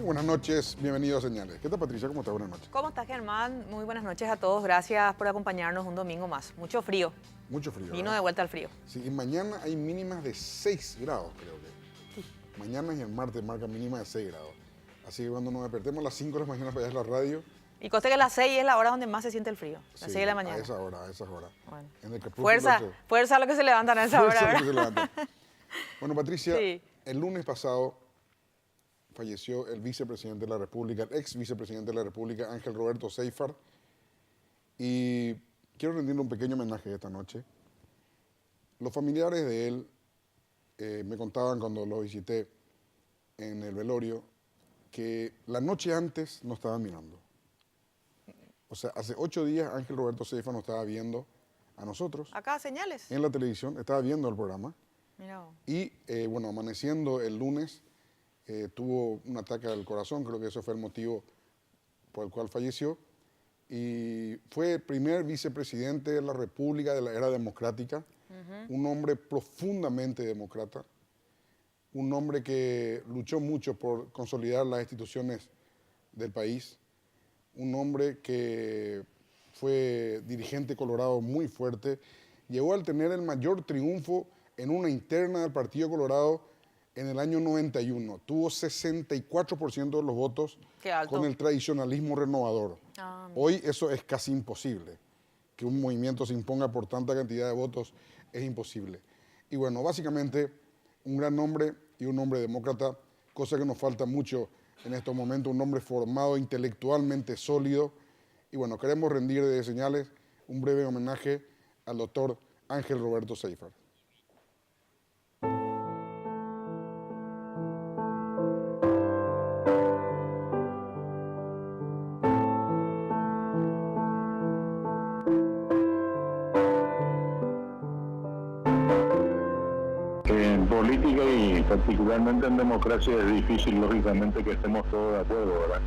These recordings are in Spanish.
Buenas noches, bienvenidos a Señales. ¿Qué tal, Patricia? ¿Cómo estás? Buenas noches. ¿Cómo estás, Germán? Muy buenas noches a todos. Gracias por acompañarnos un domingo más. Mucho frío. Mucho frío. Vino ¿verdad? de vuelta al frío. Sí, y mañana hay mínimas de 6 grados, creo que. Sí. Mañana y el martes marcan mínimas de 6 grados. Así que cuando nos despertemos a las 5 de la mañana para allá en la radio. Y conste que las 6 es la hora donde más se siente el frío. Las 6 de la mañana. A esas horas. Bueno. En el Fuerza a los que se levantan a esa hora, fuerza a los ¿verdad? que se levantan. Bueno, Patricia, Sí. el lunes pasado falleció el vicepresidente de la República, el ex vicepresidente de la República, Ángel Roberto Seyfart. Y quiero rendirle un pequeño homenaje esta noche. Los familiares de él me contaban cuando lo visité en el velorio que la noche antes nos estaban mirando. O sea, hace 8 días Ángel Roberto Seyfart nos estaba viendo a nosotros Acá, señales. en la televisión, estaba viendo el programa. Mira vos. Y bueno, amaneciendo el lunes, tuvo un ataque al corazón, creo que eso fue el motivo por el cual falleció. Y fue el primer vicepresidente de la República de la era democrática, un hombre profundamente demócrata, un hombre que luchó mucho por consolidar las instituciones del país, un hombre que fue dirigente colorado muy fuerte, llegó al tener el mayor triunfo en una interna del Partido Colorado en el año 91. Tuvo 64% de los votos Qué alto. con el tradicionalismo renovador. Ah, Hoy eso es casi imposible. Que un movimiento se imponga por tanta cantidad de votos es imposible. Y bueno, básicamente un gran hombre y un hombre demócrata, cosa que nos falta mucho en estos momentos, un hombre formado intelectualmente sólido. Y bueno, queremos rendir de Señales un breve homenaje al doctor Ángel Roberto Seyfart. En política y particularmente en democracia es difícil, lógicamente, que estemos todos de acuerdo, ¿verdad?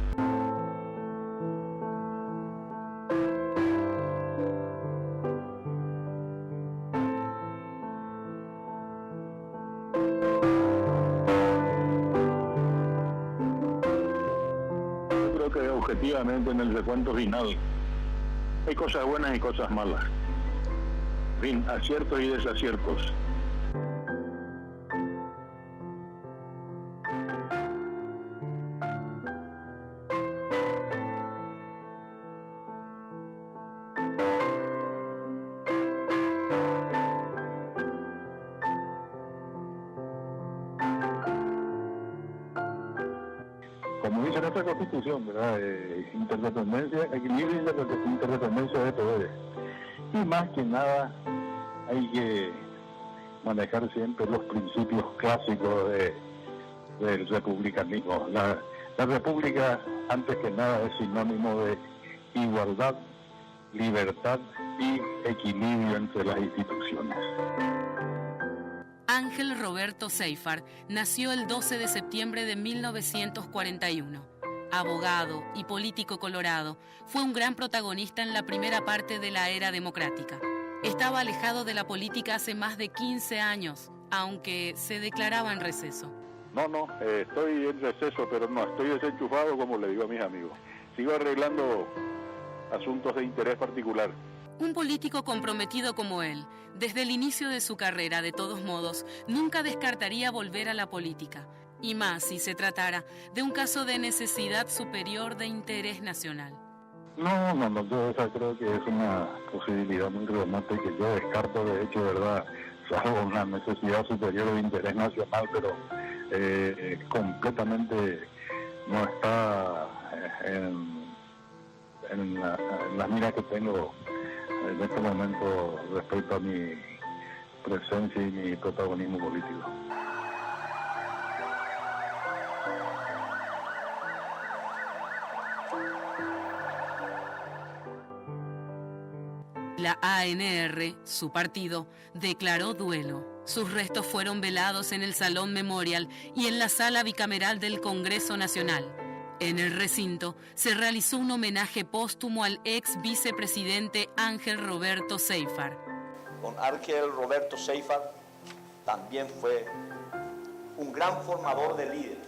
Yo creo que objetivamente en el recuento final hay cosas buenas y cosas malas. En fin, aciertos y desaciertos. Como dice nuestra Constitución, ¿verdad? Interdependencia, equilibrio y interdependencia de poderes. Y más que nada hay que manejar siempre los principios clásicos del republicanismo. La república, antes que nada, es sinónimo de igualdad, libertad y equilibrio entre las instituciones. Ángel Roberto Seyfart nació el 12 de septiembre de 1941. Abogado y político colorado, fue un gran protagonista en la primera parte de la era democrática. Estaba alejado de la política hace más de 15 años, aunque se declaraba en receso. No, estoy en receso, pero no estoy desenchufado, como le digo a mis amigos. Sigo arreglando asuntos de interés particular. Un político comprometido como él, desde el inicio de su carrera, de todos modos, nunca descartaría volver a la política, y más si se tratara de un caso de necesidad superior de interés nacional. No, yo esa creo que es una posibilidad muy remota y que yo descarto, de hecho, ¿verdad? Salvo una necesidad superior de interés nacional, pero completamente no está en la mira que tengo en este momento respecto a mi presencia y mi protagonismo político. La ANR, su partido, declaró duelo. Sus restos fueron velados en el Salón Memorial y en la Sala Bicameral del Congreso Nacional. En el recinto se realizó un homenaje póstumo al ex vicepresidente Ángel Roberto Seyfart. Don Ángel Roberto Seyfart también fue un gran formador de líderes,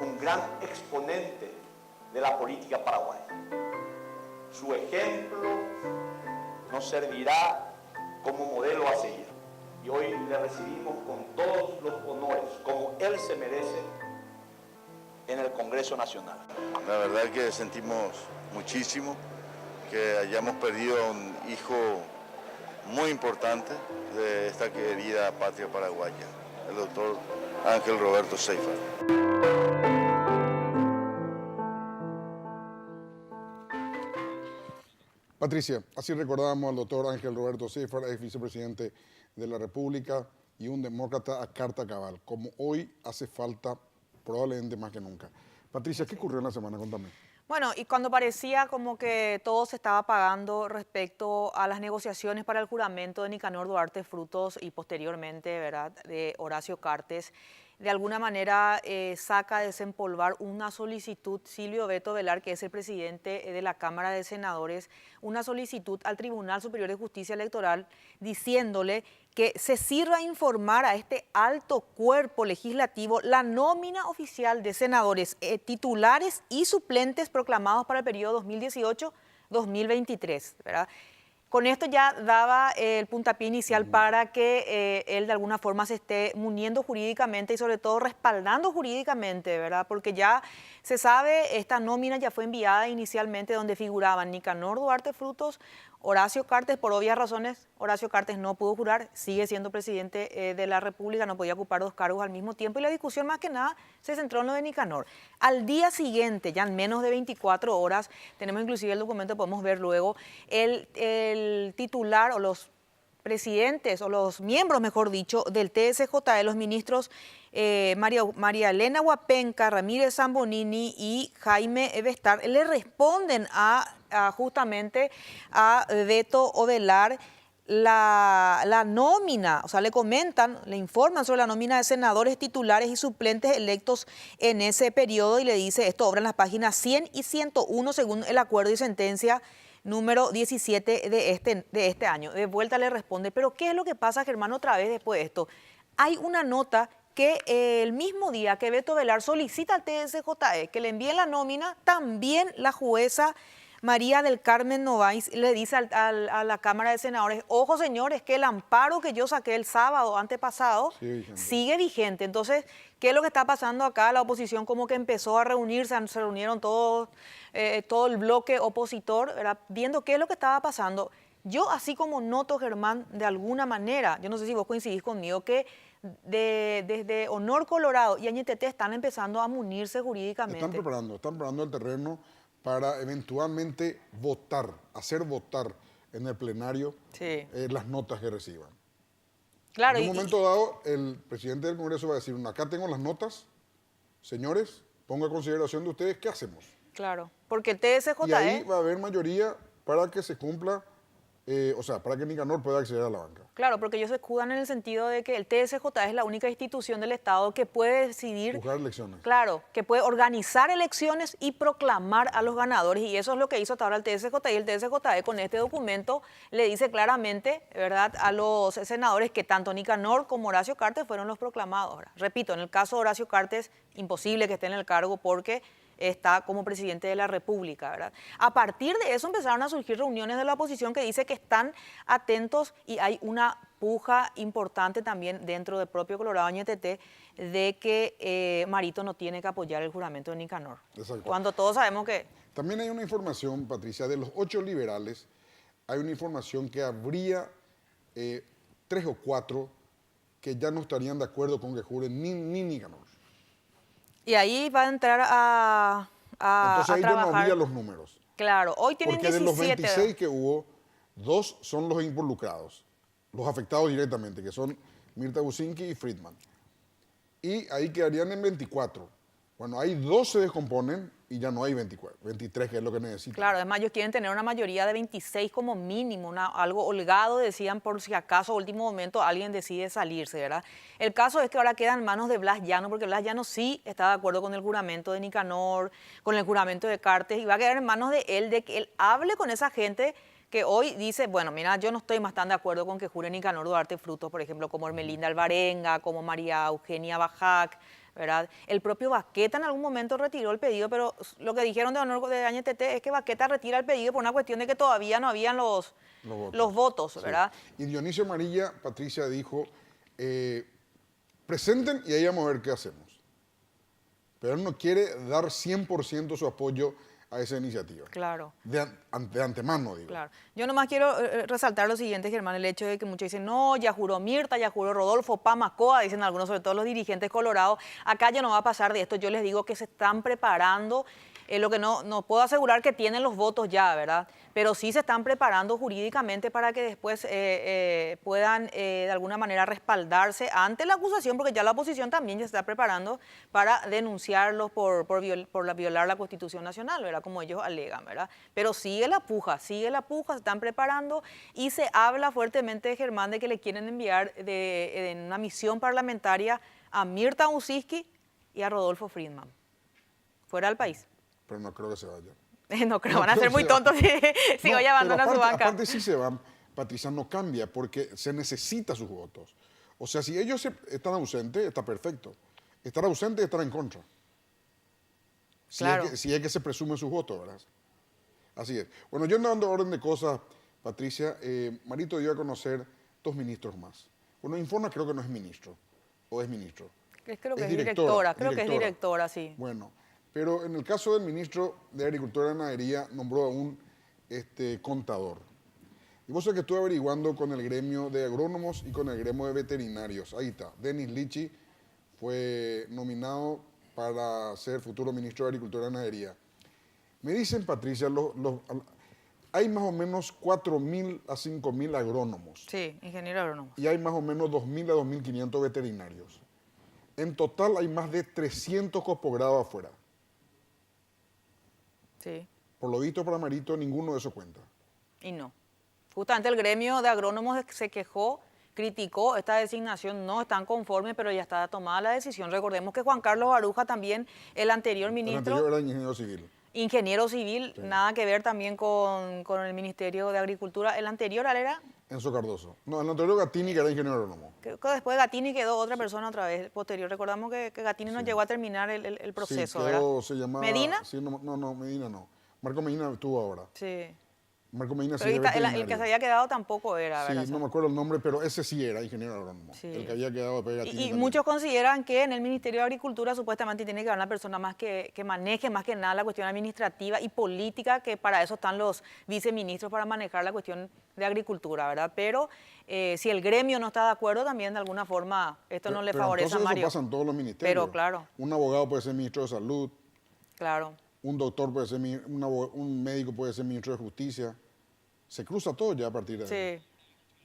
un gran exponente de la política paraguaya. Su ejemplo nos servirá como modelo a seguir. Y hoy le recibimos con todos los honores, como él se merece, en el Congreso Nacional. La verdad que sentimos muchísimo que hayamos perdido a un hijo muy importante de esta querida patria paraguaya, el doctor Ángel Roberto Seifert. Patricia, así recordábamos al doctor Ángel Roberto Seifert, ex vicepresidente de la República y un demócrata a carta cabal, como hoy hace falta probablemente más que nunca. Patricia, ¿qué ocurrió en la semana? Contame. Bueno, y cuando parecía como que todo se estaba apagando respecto a las negociaciones para el juramento de Nicanor Duarte Frutos y posteriormente, ¿verdad?, de Horacio Cartes, de alguna manera saca a desempolvar una solicitud, Silvio Beto Velar, que es el presidente de la Cámara de Senadores, una solicitud al Tribunal Superior de Justicia Electoral diciéndole que se sirva a informar a este alto cuerpo legislativo la nómina oficial de senadores titulares y suplentes proclamados para el periodo 2018-2023, ¿verdad? Con esto ya daba el puntapié inicial para que él de alguna forma se esté muniendo jurídicamente y sobre todo respaldando jurídicamente, ¿verdad? Porque ya se sabe, esta nómina ya fue enviada inicialmente donde figuraban Nicanor Duarte Frutos, Horacio Cartes, por obvias razones, Horacio Cartes no pudo jurar, sigue siendo presidente de la República, no podía ocupar dos cargos al mismo tiempo y la discusión más que nada se centró en lo de Nicanor. Al día siguiente, ya en menos de 24 horas, tenemos inclusive el documento, podemos ver luego, el titular o los presidentes o los miembros, mejor dicho, del TSJE, los ministros María Elena Huapenca, Ramírez Zambonini y Jaime Bestar, le responden justamente a Beto Ovelar la nómina, o sea, le comentan, le informan sobre la nómina de senadores titulares y suplentes electos en ese periodo y le dice, esto obra en las páginas 100 y 101 según el acuerdo y sentencia número 17 de este año. De vuelta le responde, pero ¿qué es lo que pasa, Germán, otra vez después de esto? Hay una nota que el mismo día que Beto Velar solicita al TSJE que le envíe la nómina, también la jueza María del Carmen Novaes le dice a la Cámara de Senadores, ojo señores, que el amparo que yo saqué el sábado antepasado sigue vigente. Entonces, ¿qué es lo que está pasando acá? La oposición como que empezó a reunirse, se reunieron todos, todo el bloque opositor, ¿verdad?, viendo qué es lo que estaba pasando. Yo así como noto, Germán, de alguna manera, yo no sé si vos coincidís conmigo, que desde Honor Colorado y Añetete están empezando a munirse jurídicamente. Están preparando el terreno para eventualmente votar, hacer votar en el plenario las notas que reciban. Claro, en un momento dado, el presidente del Congreso va a decir, acá tengo las notas, señores, pongo a consideración de ustedes, ¿qué hacemos? Claro, porque el TSJE... Y ahí va a haber mayoría para que se cumpla, para que Nicanor pueda acceder a la banca. Claro, porque ellos se escudan en el sentido de que el TSJE es la única institución del Estado que puede decidir... Buscar elecciones. Claro, que puede organizar elecciones y proclamar a los ganadores. Y eso es lo que hizo hasta ahora el TSJE. Y el TSJE con este documento le dice claramente, ¿verdad?, a los senadores que tanto Nicanor como Horacio Cartes fueron los proclamados. ¿Verdad? Repito, en el caso de Horacio Cartes, imposible que esté en el cargo porque está como presidente de la República, ¿verdad? A partir de eso empezaron a surgir reuniones de la oposición que dice que están atentos y hay una puja importante también dentro del propio Colorado Añetete de que Marito no tiene que apoyar el juramento de Nicanor. Exacto. Cuando todos sabemos que... También hay una información, Patricia, de los 8 liberales, hay una información que habría 3 o 4 que ya no estarían de acuerdo con que juren ni Nicanor. Y ahí va a entrar Entonces ahí trabajar. yo no había los números. Claro, hoy tienen Porque 17. de los 26 que hubo, 2 son los involucrados, los afectados directamente, que son Mirta Bucinki y Friedman. Y ahí quedarían en 24. Bueno, ahí 2 se descomponen y ya no hay 24, 23, que es lo que necesitan. Claro, además ellos quieren tener una mayoría de 26 como mínimo, algo holgado, decían, por si acaso, a último momento, alguien decide salirse, ¿verdad? El caso es que ahora queda en manos de Blas Llano, porque Blas Llano sí está de acuerdo con el juramento de Nicanor, con el juramento de Cartes, y va a quedar en manos de él que él hable con esa gente que hoy dice, bueno, mira, yo no estoy más tan de acuerdo con que jure Nicanor Duarte Frutos, por ejemplo, como Hermelinda Alvarenga, como María Eugenia Bajac, ¿verdad? El propio Baqueta en algún momento retiró el pedido, pero lo que dijeron de Honor de Añetete es que Baqueta retira el pedido por una cuestión de que todavía no habían los votos, Sí. ¿verdad? Y Dionisio Amarilla, Patricia, dijo, presenten y ahí vamos a ver qué hacemos. Pero él no quiere dar 100% su apoyo a esa iniciativa. Claro. De antemano, digo. Claro. Yo nomás quiero resaltar lo siguiente, Germán, el hecho de que muchos dicen, no, ya juró Mirta, ya juró Rodolfo, Pamacoa, dicen algunos, sobre todo los dirigentes colorados, acá ya no va a pasar de esto. Yo les digo que se están preparando, lo que no puedo asegurar que tienen los votos ya, ¿verdad? Pero sí se están preparando jurídicamente para que después puedan de alguna manera respaldarse ante la acusación, porque ya la oposición también ya se está preparando para denunciarlos por violar la Constitución Nacional, ¿verdad? Como ellos alegan, ¿verdad? Pero sigue la puja, se están preparando y se habla fuertemente, Germán, de que le quieren enviar en una misión parlamentaria a Mirta Usiski y a Rodolfo Friedman, fuera del país. Pero no creo que se vayan. No creo, van a ser muy tontos si hoy abandonan su banca. Aparte si se van, Patricia, no cambia porque se necesita sus votos. O sea, si ellos están ausentes, está perfecto. Estar ausente es estar en contra. Claro. Si es que se presumen sus votos, ¿verdad? Así es. Bueno, yo ando dando orden de cosas, Patricia. Marito dio a conocer 2 ministros más. Bueno, Infona creo que no es ministro, o es ministro. Creo que es directora, creo que es directora, sí. Bueno, pero en el caso del ministro de Agricultura y Ganadería, nombró a un contador. Y vos sabés que estuve averiguando con el gremio de agrónomos y con el gremio de veterinarios. Ahí está, Denis Lichi fue nominado para ser futuro ministro de Agricultura y Ganadería. Me dicen, Patricia, hay más o menos 4.000 a 5.000 agrónomos. Sí, ingeniero agrónomo. Y hay más o menos 2.000 a 2.500 veterinarios. En total hay más de 300 posgrados afuera. Sí. Por lo visto para Marito, ninguno de eso cuenta. Y no. Justamente el gremio de agrónomos se quejó, criticó esta designación, no están conformes, pero ya está tomada la decisión. Recordemos que Juan Carlos Baruja también, el anterior ministro... El anterior era ingeniero civil. Ingeniero civil, Sí. Nada que ver también con el Ministerio de Agricultura. El anterior era... Enzo Cardoso. No, el anterior Gattini, que era ingeniero agrónomo. Creo que después de Gattini quedó otra persona otra vez posterior. Recordamos que Gattini no llegó a terminar el proceso, sí, ¿verdad? se llamaba... ¿Medina? Sí, no, Medina no. Marco Medina estuvo ahora. Sí. Marco Medina sí Pero es el que veterinario. se había quedado tampoco era, Sí, ¿verdad? no me acuerdo el nombre, pero ese sí era ingeniero agrónomo. Sí. El que había quedado después de Gattini. Y también. muchos consideran que en el Ministerio de Agricultura supuestamente tiene que haber una persona más que maneje más que nada la cuestión administrativa y política, que para eso están los viceministros, para manejar la cuestión de agricultura, ¿verdad? Pero si el gremio no está de acuerdo, también de alguna forma esto no le favorece a Mario. Eso pasa en todos los ministerios. Pero claro. Un abogado puede ser ministro de Salud, Claro. un doctor puede ser, un médico puede ser ministro de Justicia. Se cruza todo ya a partir de ahí. Sí,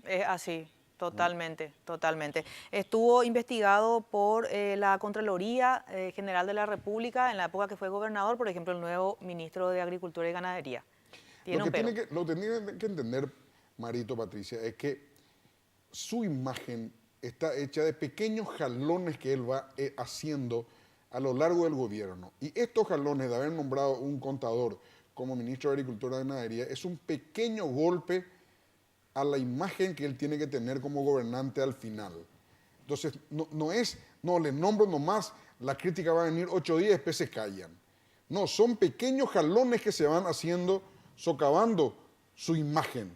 es así, totalmente, totalmente. Estuvo investigado por la Contraloría General de la República en la época que fue gobernador, por ejemplo, el nuevo ministro de Agricultura y Ganadería. Lo que tiene que entender, Marito, Patricia, es que su imagen está hecha de pequeños jalones que él va haciendo a lo largo del gobierno. Y estos jalones de haber nombrado un contador como ministro de Agricultura y Ganadería es un pequeño golpe a la imagen que él tiene que tener como gobernante al final. Entonces, no le nombro nomás, la crítica va a venir 8 días y después se callan. No, son pequeños jalones que se van haciendo, socavando su imagen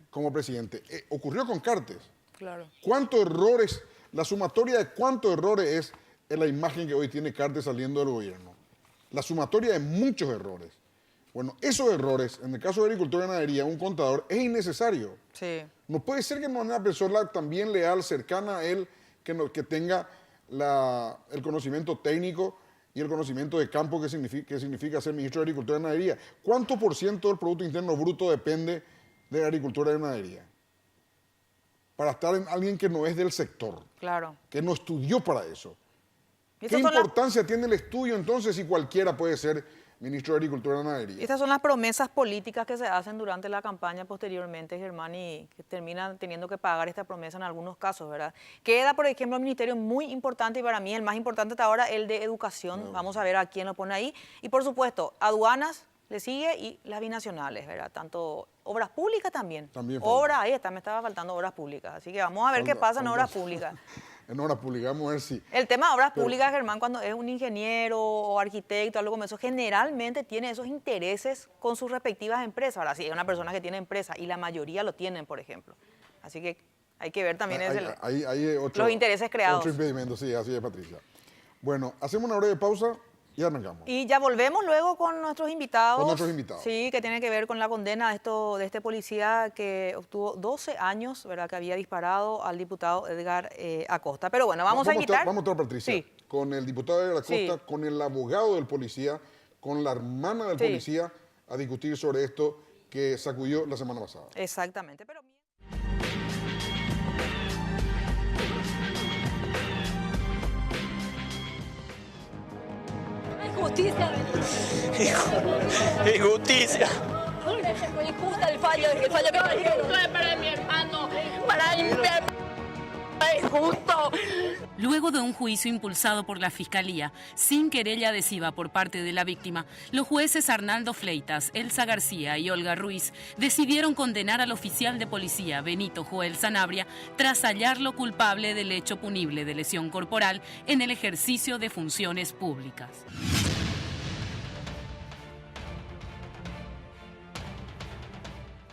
como presidente. Ocurrió con Cartes. Claro. ¿Cuántos errores, la sumatoria de cuántos errores es en la imagen que hoy tiene Cartes saliendo del gobierno? La sumatoria de muchos errores. Bueno, esos errores, en el caso de Agricultura y Ganadería, un contador es innecesario. Sí. No puede ser que no haya una persona también leal, cercana a él, que tenga el conocimiento técnico y el conocimiento de campo que significa ser ministro de Agricultura y Ganadería. ¿Cuánto por ciento del Producto Interno Bruto depende de Agricultura y Ganadería? Para estar en alguien que no es del sector, Claro. que no estudió para eso. Y ¿Qué estas son las- importancia tiene el estudio entonces si cualquiera puede ser ministro de Agricultura y Ganadería? Estas son las promesas políticas que se hacen durante la campaña posteriormente, Germán, y que terminan teniendo que pagar esta promesa en algunos casos, ¿verdad? Queda, por ejemplo, un ministerio muy importante y para mí el más importante hasta ahora, el de Educación. Vamos a ver a quién lo pone ahí. Y por supuesto, aduanas le sigue y las binacionales, ¿verdad? Tanto obras públicas también. También falta. Obras, ahí está, me estaba faltando obras públicas. Así que vamos a ver qué pasa en obras públicas. en obras públicas. Vamos a ver si... El tema de obras públicas, Germán, cuando es un ingeniero o arquitecto, algo como eso, generalmente tiene esos intereses con sus respectivas empresas. Ahora, sí, es una persona que tiene empresa y la mayoría lo tienen, por ejemplo. Así que hay que ver también los intereses creados. Otro impedimento, sí, así es, Patricia. Bueno, hacemos una breve pausa y arrancamos. Y ya volvemos luego con nuestros invitados. Con nuestros invitados. Sí, que tiene que ver con la condena de este policía que obtuvo 12 años, ¿verdad? Que había disparado al diputado Edgar Acosta. Pero bueno, vamos a invitar. Vamos a estar, Patricia, sí, con el diputado Edgar Acosta, con el abogado del policía, con la hermana del policía, a discutir sobre esto que sacudió la semana pasada. Exactamente. Pero... Injusticia. Injusticia. Fue injusta el fallo que me dijeron. Para mi hermano, para mi hermano. Es justo. Luego de un juicio impulsado por la Fiscalía, sin querella adhesiva por parte de la víctima, los jueces Arnaldo Fleitas, Elsa García y Olga Ruiz decidieron condenar al oficial de policía Benito Joel Sanabria tras hallarlo culpable del hecho punible de lesión corporal en el ejercicio de funciones públicas.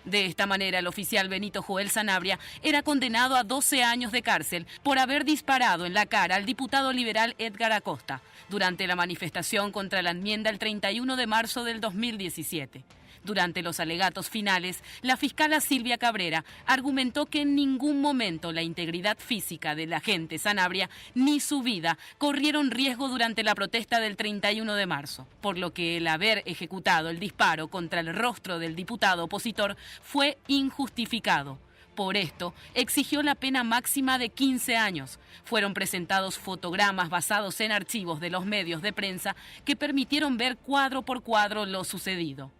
De esta manera, el oficial Benito Joel Sanabria era condenado a 12 años de cárcel por haber disparado en la cara al diputado liberal Edgar Acosta durante la manifestación contra la enmienda el 31 de marzo del 2017. Durante los alegatos finales, la fiscala Silvia Cabrera argumentó que en ningún momento la integridad física del agente Sanabria ni su vida corrieron riesgo durante la protesta del 31 de marzo, por lo que el haber ejecutado el disparo contra el rostro del diputado opositor fue injustificado. Por esto, exigió la pena máxima de 15 años. Fueron presentados fotogramas basados en archivos de los medios de prensa que permitieron ver cuadro por cuadro lo sucedido.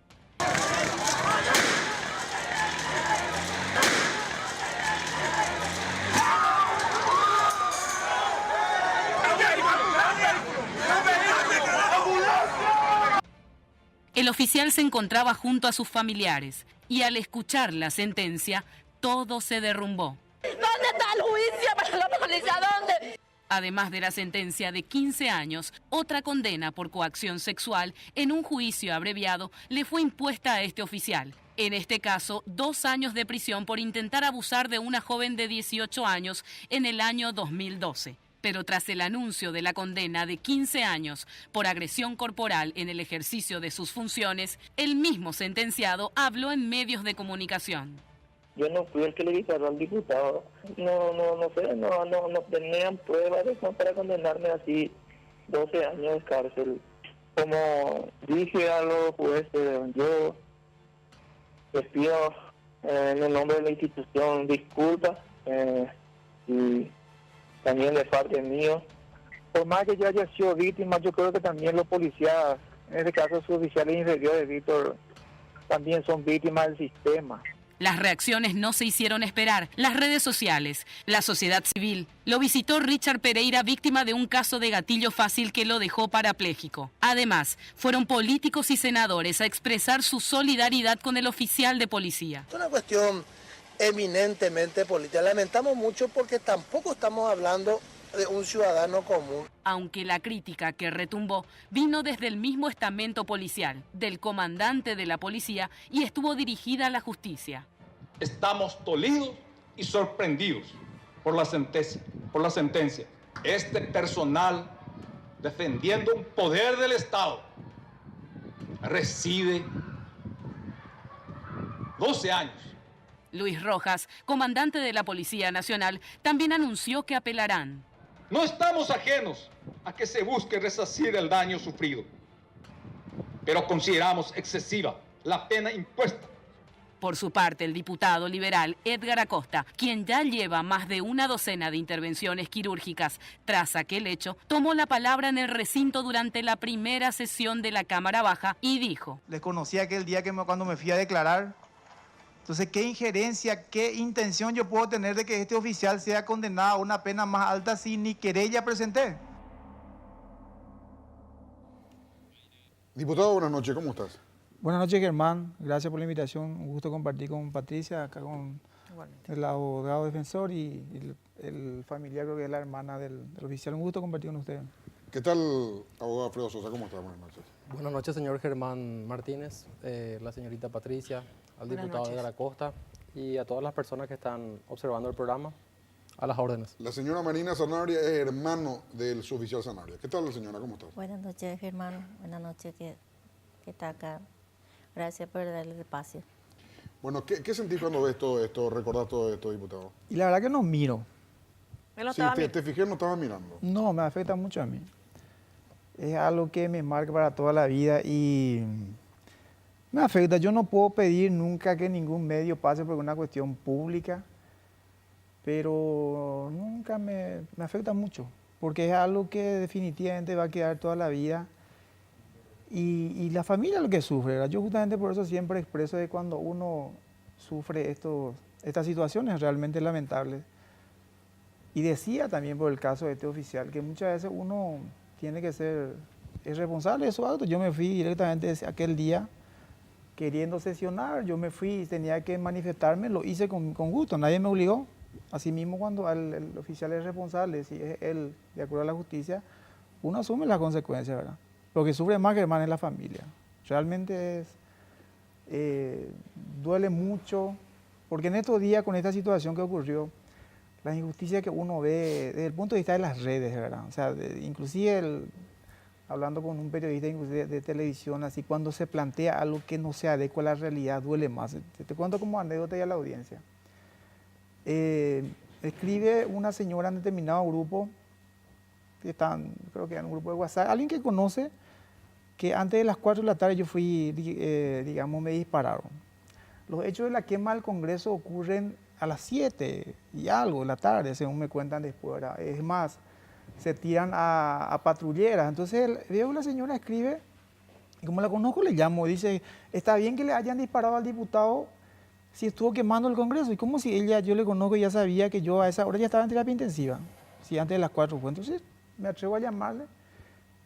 El oficial se encontraba junto a sus familiares y al escuchar la sentencia, todo se derrumbó. ¿Dónde está el juicio para la policía? ¿Dónde? Además de la sentencia de 15 años, otra condena por coacción sexual en un juicio abreviado le fue impuesta a este oficial. En este caso, 2 años de prisión por intentar abusar de una joven de 18 años en el año 2012. Pero tras el anuncio de la condena de 15 años por agresión corporal en el ejercicio de sus funciones, el mismo sentenciado habló en medios de comunicación. Yo no fui el que le disparó al diputado. No tenían pruebas para condenarme así 12 años de cárcel. Como dije a los jueces, yo les pido en el nombre de la institución disculpas y también de parte mío. Por más que yo haya sido víctima, yo creo que también los policías, en este caso sus oficiales inferiores, Víctor, también son víctimas del sistema. Las reacciones no se hicieron esperar. Las redes sociales, la sociedad civil. Lo visitó Richard Pereira, víctima de un caso de gatillo fácil que lo dejó parapléjico. Además, fueron políticos y senadores a expresar su solidaridad con el oficial de policía. Es una cuestión eminentemente política. Lamentamos mucho porque tampoco estamos hablando de un ciudadano común. Aunque la crítica que retumbó vino desde el mismo estamento policial, del comandante de la policía, y estuvo dirigida a la justicia. Estamos dolidos y sorprendidos por la sentencia. Este personal, defendiendo un poder del Estado, recibe 12 años. Luis Rojas, comandante de la Policía Nacional, también anunció que apelarán. No estamos ajenos a que se busque resarcir el daño sufrido, pero consideramos excesiva la pena impuesta. Por su parte, el diputado liberal Edgar Acosta, quien ya lleva más de una docena de intervenciones quirúrgicas tras aquel hecho, tomó la palabra en el recinto durante la primera sesión de la Cámara Baja y dijo: Desconocí aquel día cuando me fui a declarar. Entonces, ¿qué injerencia, qué intención yo puedo tener de que este oficial sea condenado a una pena más alta si ni querella presenté? Diputado, buenas noches, ¿cómo estás? Buenas noches, Germán. Gracias por la invitación. Un gusto compartir con Patricia, acá con el abogado defensor y el familiar, creo que es la hermana del oficial. Un gusto compartir con ustedes. ¿Qué tal, abogado Alfredo Sosa? ¿Cómo está? Buenas noches. Buenas noches, señor Germán Martínez, la señorita Patricia, al diputado Edgar Acosta y a todas las personas que están observando el programa. A las órdenes. La señora Marina Sanabria es hermano del suboficial Sanabria. ¿Qué tal, señora? ¿Cómo está? Buenas noches, Germán. Buenas noches que está acá. Gracias por darle el espacio. Bueno, ¿qué sentís cuando ves todo esto, recordás todo esto, diputado? Y la verdad que no miro. Sí, te fijé, no estabas mirando. No, me afecta mucho a mí. Es algo que me marca para toda la vida y me afecta. Yo no puedo pedir nunca que ningún medio pase por una cuestión pública, pero nunca me afecta mucho, porque es algo que definitivamente va a quedar toda la vida y la familia es lo que sufre, ¿verdad? Yo justamente por eso siempre expreso de cuando uno sufre estas situaciones realmente lamentables. Y decía también por el caso de este oficial que muchas veces uno tiene que ser responsable de su acto. Yo me fui directamente aquel día queriendo sesionar, yo me fui, tenía que manifestarme, lo hice con gusto, nadie me obligó. Asimismo, cuando el oficial es responsable, si es él, de acuerdo a la justicia, uno asume las consecuencias, ¿verdad? Lo que sufre más, Germán, es la familia. Realmente duele mucho, porque en estos días, con esta situación que ocurrió, la injusticia que uno ve desde el punto de vista de las redes, ¿verdad? O sea, inclusive hablando con un periodista de televisión, así cuando se plantea algo que no se adecua a la realidad, duele más. Te cuento como anécdota y a la audiencia. Escribe una señora en determinado grupo, creo que en un grupo de WhatsApp, alguien que conoce, que antes de las 4 de la tarde yo fui, digamos, me dispararon. Los hechos de la quema del Congreso ocurren a las 7 y algo de la tarde, según me cuentan después, ¿verdad? Es más, se tiran a patrulleras. Entonces veo que la señora escribe, y como la conozco le llamo, dice, está bien que le hayan disparado al diputado si estuvo quemando el Congreso. Y como si yo le conozco y ya sabía que yo a esa hora ya estaba en terapia intensiva, si antes de las 4 fue. Entonces me atrevo a llamarle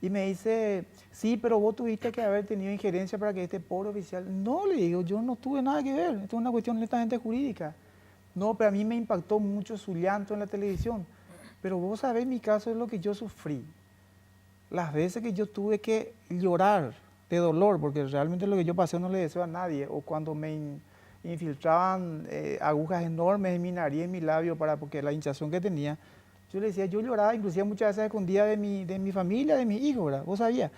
y me dice, sí, pero vos tuviste que haber tenido injerencia para que este pobre oficial... No, le digo, yo no tuve nada que ver, esto es una cuestión netamente jurídica. No, pero a mí me impactó mucho su llanto en la televisión. Pero vos sabés, mi caso es lo que yo sufrí. Las veces que yo tuve que llorar de dolor, porque realmente lo que yo pasé no le deseo a nadie, o cuando me infiltraban agujas enormes en mi nariz, en mi labio, porque la hinchazón que tenía, yo le decía, yo lloraba, inclusive muchas veces escondida de mi familia, de mis hijos, ¿verdad? Vos sabías.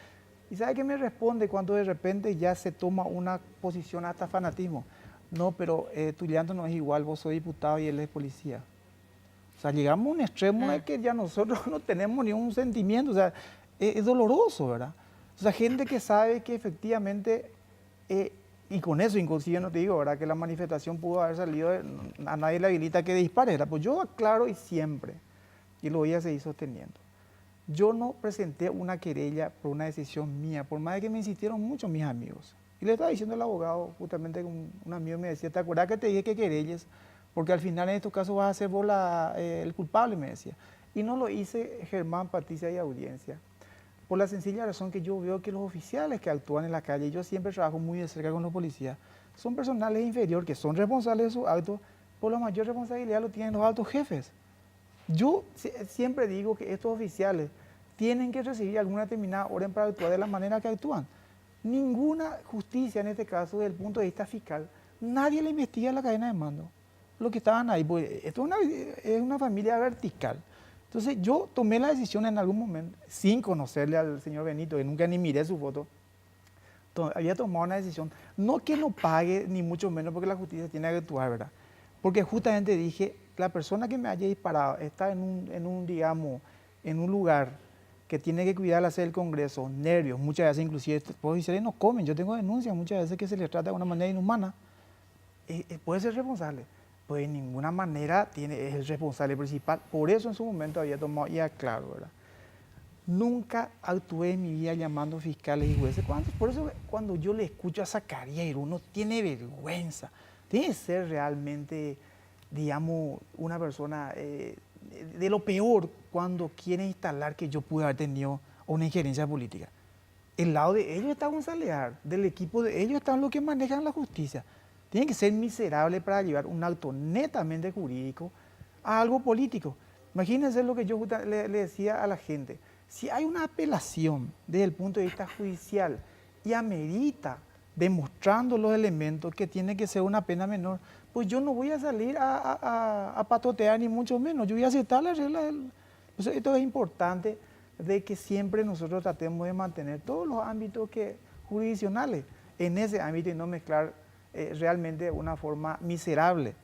¿Y sabe qué me responde cuando de repente ya se toma una posición hasta fanatismo? No, pero tu llanto no es igual, vos sos diputado y él es policía. O sea, llegamos a un extremo de que ya nosotros no tenemos ni un sentimiento, o sea, es doloroso, ¿verdad? O sea, gente que sabe que efectivamente, y con eso inclusive no te digo, ¿verdad? Que la manifestación pudo haber salido, a nadie le habilita que dispare, ¿verdad? Pues yo aclaro y siempre, y lo voy a seguir sosteniendo. Yo no presenté una querella por una decisión mía, por más de que me insistieron mucho mis amigos. Y le estaba diciendo al abogado, justamente un amigo me decía, ¿te acuerdas que te dije que querelles? Porque al final en estos casos vas a ser vos el culpable, me decía. Y no lo hice, Germán, Patricia y audiencia, por la sencilla razón que yo veo que los oficiales que actúan en la calle, yo siempre trabajo muy de cerca con los policías, son personales inferiores que son responsables de sus actos, por la mayor responsabilidad lo tienen los altos jefes. Yo siempre digo que estos oficiales tienen que recibir alguna determinada orden para actuar de la manera que actúan. Ninguna justicia, en este caso, desde el punto de vista fiscal, nadie le investiga la cadena de mando. Los que estaban ahí, pues, esto es una familia vertical. Entonces yo tomé la decisión en algún momento, sin conocerle al señor Benito, que nunca ni miré su foto, había tomado una decisión, no que no pague, ni mucho menos porque la justicia tiene que actuar, ¿verdad? Porque justamente dije, la persona que me haya disparado está en un lugar que tiene que cuidar la sede del Congreso, nervios, muchas veces inclusive los oficiales no comen, yo tengo denuncias muchas veces que se les trata de una manera inhumana, puede ser responsable. Pues de ninguna manera es el responsable principal. Por eso en su momento había tomado, y aclaro, ¿verdad? Nunca actué en mi vida llamando fiscales y jueces. Por eso cuando yo le escucho a Zacarías, uno tiene vergüenza. Tiene que ser realmente, digamos, una persona de lo peor cuando quiere instalar que yo pude haber tenido una injerencia política. El lado de ellos está González Ar, del equipo de ellos están los que manejan la justicia. Tiene que ser miserable para llevar un acto netamente jurídico a algo político. Imagínense lo que yo le decía a la gente. Si hay una apelación desde el punto de vista judicial y amerita, demostrando los elementos que tiene que ser una pena menor, pues yo no voy a salir a patotear ni mucho menos. Yo voy a aceptar la regla del... Entonces, esto es importante de que siempre nosotros tratemos de mantener todos los ámbitos jurisdiccionales en ese ámbito y no mezclar realmente de una forma miserable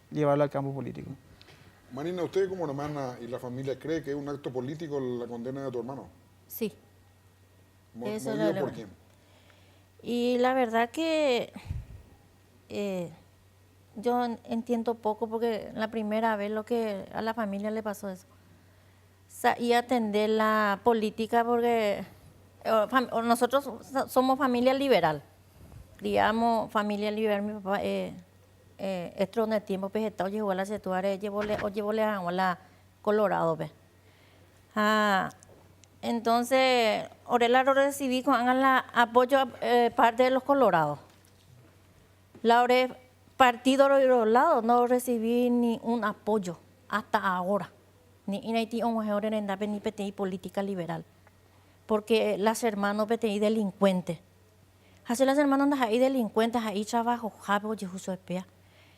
llevarlo al campo político. Marina, ¿usted como hermana y la familia cree que es un acto político la condena de tu hermano? Sí. ¿Movido por quién? Y la verdad que yo entiendo poco porque la primera vez lo que a la familia le pasó eso. Y atender la política porque nosotros somos familia liberal. Criamos familia liberal, mi papá esto en el tiempo vegetal llegó a la Cetuare, llevó a la Colorado. Entonces, ahora lo recibí con el apoyo parte de los colorados. La partido de los lados no recibí ni un apoyo hasta ahora. Ni PTI política liberal. Porque las hermanos PTI delincuentes. Hace las hermanas ahí delincuentes, ahí trabajo,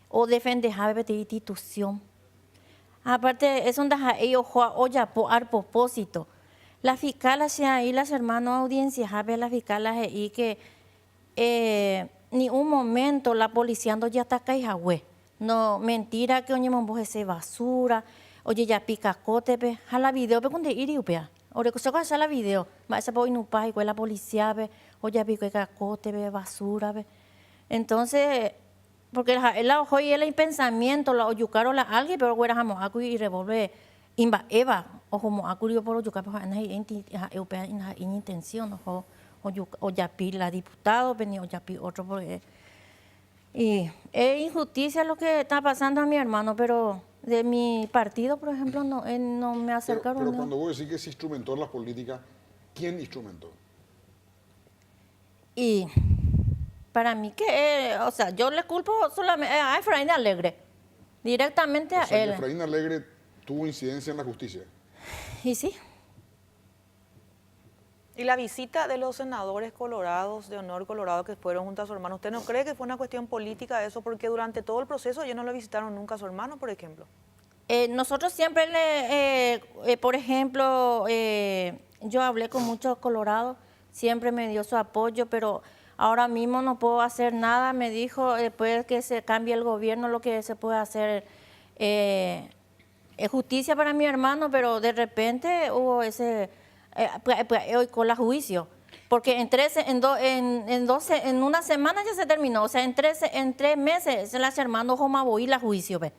o defende PTI institución. Aparte, es donde ellos oya por propósito. La fiscal hacia ahí, las hermanas audiencias, la fiscal ahí que ni un momento la policía ya está caijagüe. No, mentira que oye mombo ese basura, oye ya picacote, pe, a la video, pe cuando iri upea. Ore que se coja la video, ma esa po inupa y la policía, pe, oye picacote, pe, basura, pe. Entonces, porque la ojo y el pensamiento, la oyucaro la alguien, pero güera jamo acu y revolve imba eva, ojo mo acu yo por oyucar, pues en intención, ojo o ya pi la diputado, venía o ya pi otro porque y es injusticia lo que está pasando a mi hermano, pero de mi partido, por ejemplo, no me acercaron. Pero cuando vos decís que se instrumentó en las políticas, ¿quién instrumentó? Y para mí que, o sea, yo le culpo solamente a Efraín Alegre, directamente a él. Que Efraín Alegre tuvo incidencia en la justicia. Y sí. Y la visita de los senadores colorados, de honor colorado, que fueron junto a su hermano, ¿usted no cree que fue una cuestión política eso? Porque durante todo el proceso ellos no lo visitaron nunca a su hermano, por ejemplo. Nosotros siempre, por ejemplo, yo hablé con muchos colorados, siempre me dio su apoyo, pero ahora mismo no puedo hacer nada. Me dijo, después que se cambie el gobierno, lo que se puede hacer es justicia para mi hermano, pero de repente hubo ese... hoy con la juicio, porque en una semana ya se terminó, o sea, en 3 meses se las hermanos Jomaboí la juicio, ve.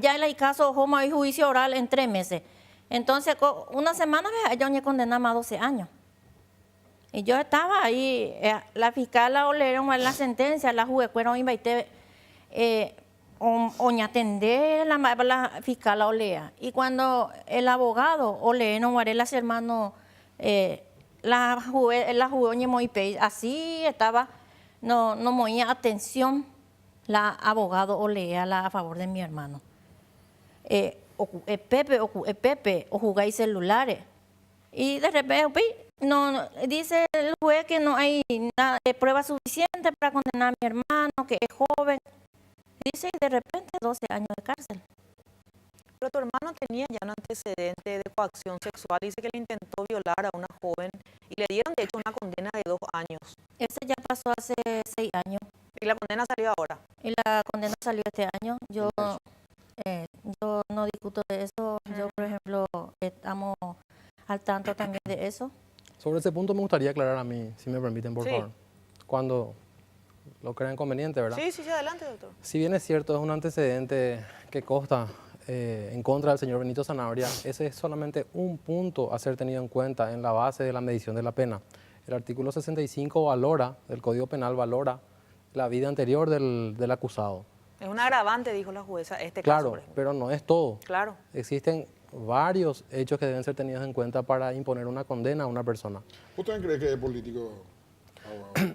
Ya el caso Jomaboí juicio oral en 3 meses. Entonces, una semana yo me condenaba a 12 años. Y yo estaba ahí, la fiscal la oleron la sentencia, la juez fueron invité oña atender la fiscal la olea. Y cuando el abogado oleron las hermanos la juez muy así estaba, no movía atención la abogado olea a favor de mi hermano. Pepe o jugáis celulares. Y de repente no dice el juez que no hay nada de prueba suficiente para condenar a mi hermano, que es joven. Dice y de repente 12 años de cárcel. Pero tu hermano tenía ya un antecedente de coacción sexual, dice que le intentó violar a una joven y le dieron de hecho una condena de 2 años. Ese ya pasó hace 6 años. ¿Y la condena salió ahora? Y la condena salió este año. Yo no discuto de eso. Yo, por ejemplo, estamos al tanto también de eso. Sobre ese punto me gustaría aclarar a mí, si me permiten, por favor. Cuando lo crean conveniente, ¿verdad? Sí, adelante, doctor. Si bien es cierto, es un antecedente que consta en contra del señor Benito Zanabria, ese es solamente un punto a ser tenido en cuenta en la base de la medición de la pena. El artículo 65 del Código Penal valora la vida anterior del acusado. Es un agravante, dijo la jueza, este caso, por ejemplo. Pero no es todo. Claro. Existen varios hechos que deben ser tenidos en cuenta para imponer una condena a una persona. ¿Usted también cree que es político, abogado?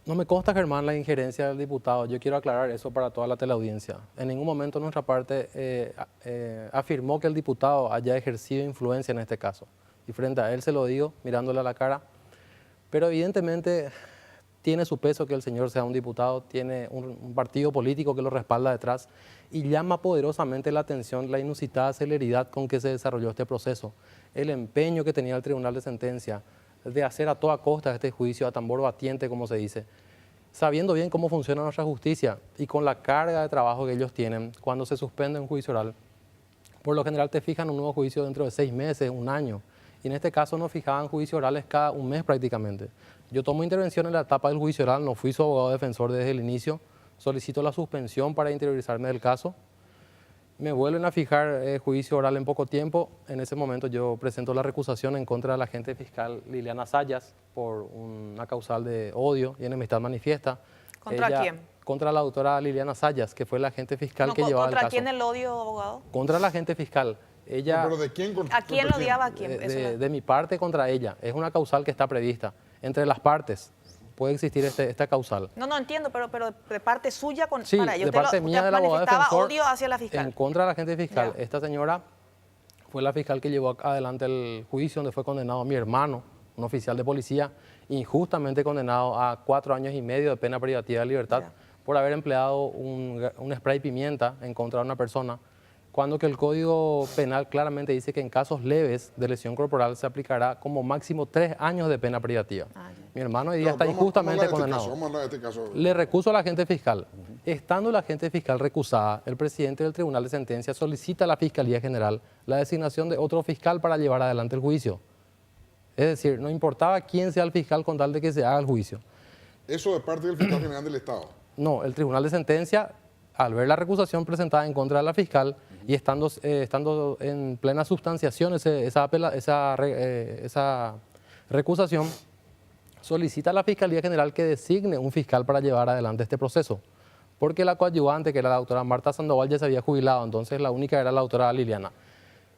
No me consta, Germán, la injerencia del diputado. Yo quiero aclarar eso para toda la teleaudiencia. En ningún momento nuestra parte afirmó que el diputado haya ejercido influencia en este caso. Y frente a él se lo digo, mirándole a la cara. Pero evidentemente tiene su peso que el señor sea un diputado, tiene un partido político que lo respalda detrás y llama poderosamente la atención la inusitada celeridad con que se desarrolló este proceso, el empeño que tenía el Tribunal de Sentencia de hacer a toda costa este juicio a tambor batiente, como se dice, sabiendo bien cómo funciona nuestra justicia y con la carga de trabajo que ellos tienen cuando se suspende un juicio oral. Por lo general te fijan un nuevo juicio dentro de 6 meses, 1 año. Y en este caso nos fijaban juicios orales cada 1 mes prácticamente. Yo tomo intervención en la etapa del juicio oral, no fui su abogado defensor desde el inicio, solicito la suspensión para interiorizarme del caso. Me vuelven a fijar juicio oral en poco tiempo. En ese momento yo presento la recusación en contra de la agente fiscal Liliana Sayas por una causal de odio y enemistad manifiesta. ¿Contra quién? Contra la doctora Liliana Sayas, que fue la agente fiscal que llevaba el caso. ¿Contra quién el odio, abogado? Contra la agente fiscal. Ella, ¿Pero de quién? ¿A quién lo odiaba? ¿A quién? De mi parte contra ella. Es una causal que está prevista. Entre las partes puede existir esta causal. No entiendo, pero de parte suya sí, para ella. De parte mía de la abogada defensor, odio hacia la fiscal. En contra de la agente fiscal. Ya. Esta señora fue la fiscal que llevó adelante el juicio donde fue condenado mi hermano, un oficial de policía, injustamente condenado a 4 años y medio de pena privativa de libertad por haber empleado un spray pimienta en contra de una persona, cuando que el Código Penal claramente dice que en casos leves de lesión corporal se aplicará como máximo 3 años de pena privativa. Mi hermano hoy día está injustamente condenado. Le recuso a la agente fiscal. Estando la agente fiscal recusada, el presidente del Tribunal de Sentencia solicita a la Fiscalía General la designación de otro fiscal para llevar adelante el juicio. Es decir, no importaba quién sea el fiscal con tal de que se haga el juicio. ¿Eso de parte del fiscal general del Estado? No, el Tribunal de Sentencia, al ver la recusación presentada en contra de la fiscal y estando en plena substanciación esa recusación, solicita a la Fiscalía General que designe un fiscal para llevar adelante este proceso. Porque la coadyuvante, que era la doctora Marta Sandoval, ya se había jubilado, entonces la única era la doctora Liliana.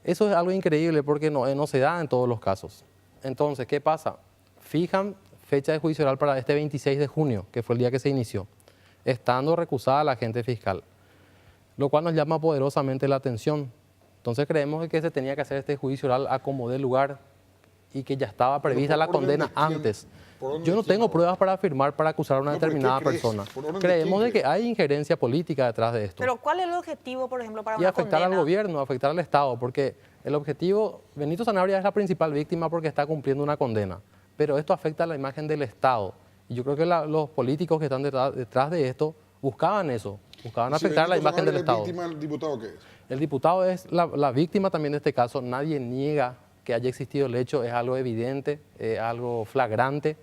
Eso es algo increíble porque no se da en todos los casos. Entonces, ¿qué pasa? Fijan fecha de juicio oral para este 26 de junio, que fue el día que se inició, estando recusada la agente fiscal, lo cual nos llama poderosamente la atención. Entonces creemos que se tenía que hacer este juicio oral a como dé lugar y que ya estaba prevista la condena antes. Yo no tengo pruebas para afirmar, para acusar a una determinada persona. Creemos de que hay injerencia política detrás de esto. Pero ¿cuál es el objetivo, por ejemplo, para y una afectar condena? al gobierno, afectar al Estado, porque el objetivo, Benito Sanabria es la principal víctima porque está cumpliendo una condena, pero esto afecta a la imagen del Estado. Y yo creo que los políticos que están detrás de esto buscaban eso, buscaban afectar la imagen del Estado. ¿El diputado qué es? El diputado es la víctima también de este caso. Nadie niega que haya existido el hecho, es algo evidente, algo flagrante.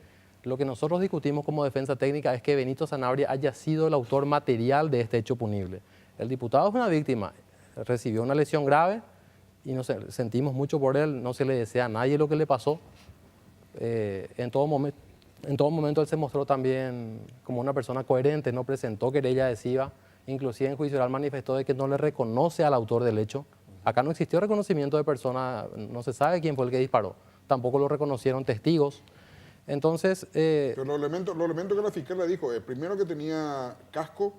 Lo que nosotros discutimos como defensa técnica es que Benito Sanabria haya sido el autor material de este hecho punible. El diputado es una víctima, recibió una lesión grave y sentimos mucho por él, no se le desea a nadie lo que le pasó. En todo momento él se mostró también como una persona coherente, no presentó querella adhesiva, inclusive en juicio oral manifestó de que no le reconoce al autor del hecho. Acá no existió reconocimiento de persona, no se sabe quién fue el que disparó, tampoco lo reconocieron testigos. Entonces... Pero los elementos que la fiscal le dijo, primero que tenía casco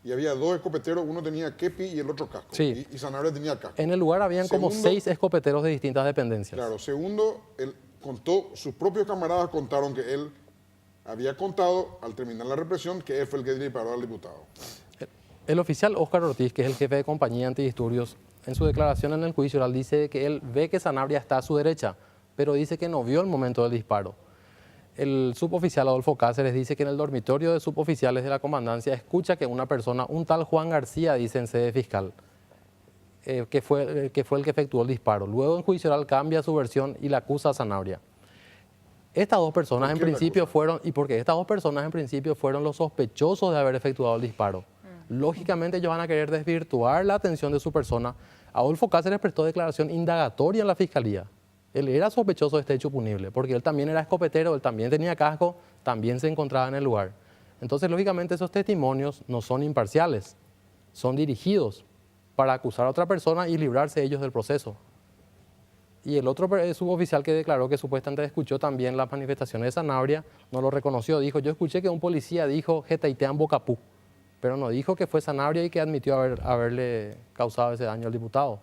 y había 2 escopeteros, uno tenía kepi y el otro casco. Sí. Y Sanabria tenía casco. En el lugar habían como 6 escopeteros de distintas dependencias. Claro. Segundo, él contó, sus propios camaradas contaron que él había contado, al terminar la represión, que él fue el que disparó al diputado. El oficial Óscar Ortiz, que es el jefe de compañía antidisturbios, en su declaración en el juicio oral dice que él ve que Sanabria está a su derecha, pero dice que no vio el momento del disparo. El suboficial Adolfo Cáceres dice que en el dormitorio de suboficiales de la comandancia escucha que una persona, un tal Juan García, dice en sede fiscal, que fue el que efectuó el disparo. Luego en juicio oral cambia su versión y la acusa a Sanabria. Estas 2 personas en principio fueron, y porque estas 2 personas en principio fueron los sospechosos de haber efectuado el disparo. Lógicamente ellos van a querer desvirtuar la atención de su persona. Adolfo Cáceres prestó declaración indagatoria en la fiscalía. Él era sospechoso de este hecho punible, porque él también era escopetero, él también tenía casco, también se encontraba en el lugar. Entonces, lógicamente, esos testimonios no son imparciales, son dirigidos para acusar a otra persona y librarse ellos del proceso. Y el otro suboficial que declaró que supuestamente escuchó también las manifestaciones de Sanabria, no lo reconoció. Dijo, yo escuché que un policía dijo Getaitean Bocapú, pero no dijo que fue Sanabria y que admitió haberle causado ese daño al diputado.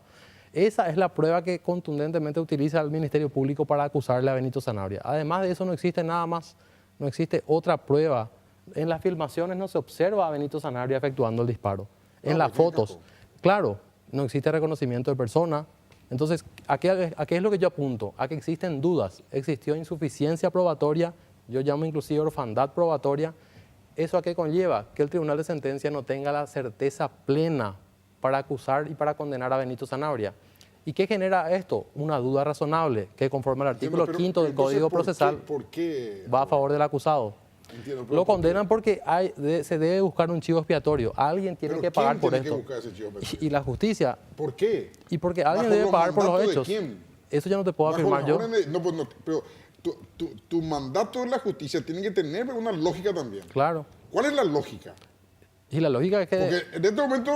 Esa es la prueba que contundentemente utiliza el Ministerio Público para acusarle a Benito Sanabria. Además de eso no existe nada más, no existe otra prueba. En las filmaciones no se observa a Benito Sanabria efectuando el disparo. En las fotos, claro, no existe reconocimiento de persona. Entonces, ¿a qué es lo que yo apunto? A que existen dudas. Existió insuficiencia probatoria, yo llamo inclusive orfandad probatoria. ¿Eso a qué conlleva? Que el Tribunal de Sentencia no tenga la certeza plena para acusar y para condenar a Benito Sanabria. ¿Y qué genera esto? Una duda razonable, que conforme al artículo 5 del Código Procesal ¿por qué? Va a favor del acusado. Entiendo, Lo condenan porque se debe buscar un chivo expiatorio. Alguien tiene que pagar por esto. Y la justicia. ¿Por qué? Y porque alguien debe pagar por los hechos. Eso ya no te puedo afirmar yo. No, pues no, pero tu mandato de la justicia tiene que tener una lógica también. Claro. ¿Cuál es la lógica? Y la lógica es que... Porque en este momento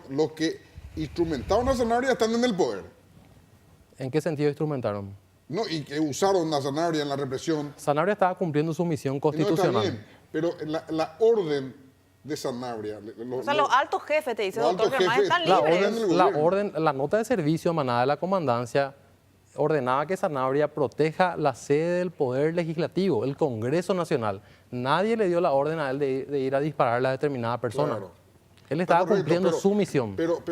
los que instrumentaron a Sanabria están en el poder. ¿En qué sentido instrumentaron? No, y que usaron a Sanabria en la represión. Sanabria estaba cumpliendo su misión constitucional. No, está bien, pero la orden de Sanabria... O sea, los altos jefes, te dice doctor Germán, están libres. La nota de servicio emanada de la comandancia ordenaba que Sanabria proteja la sede del Poder Legislativo, el Congreso Nacional. Nadie le dio la orden a él de ir a disparar a determinada persona. Claro. Él estaba cumpliendo su misión. Pero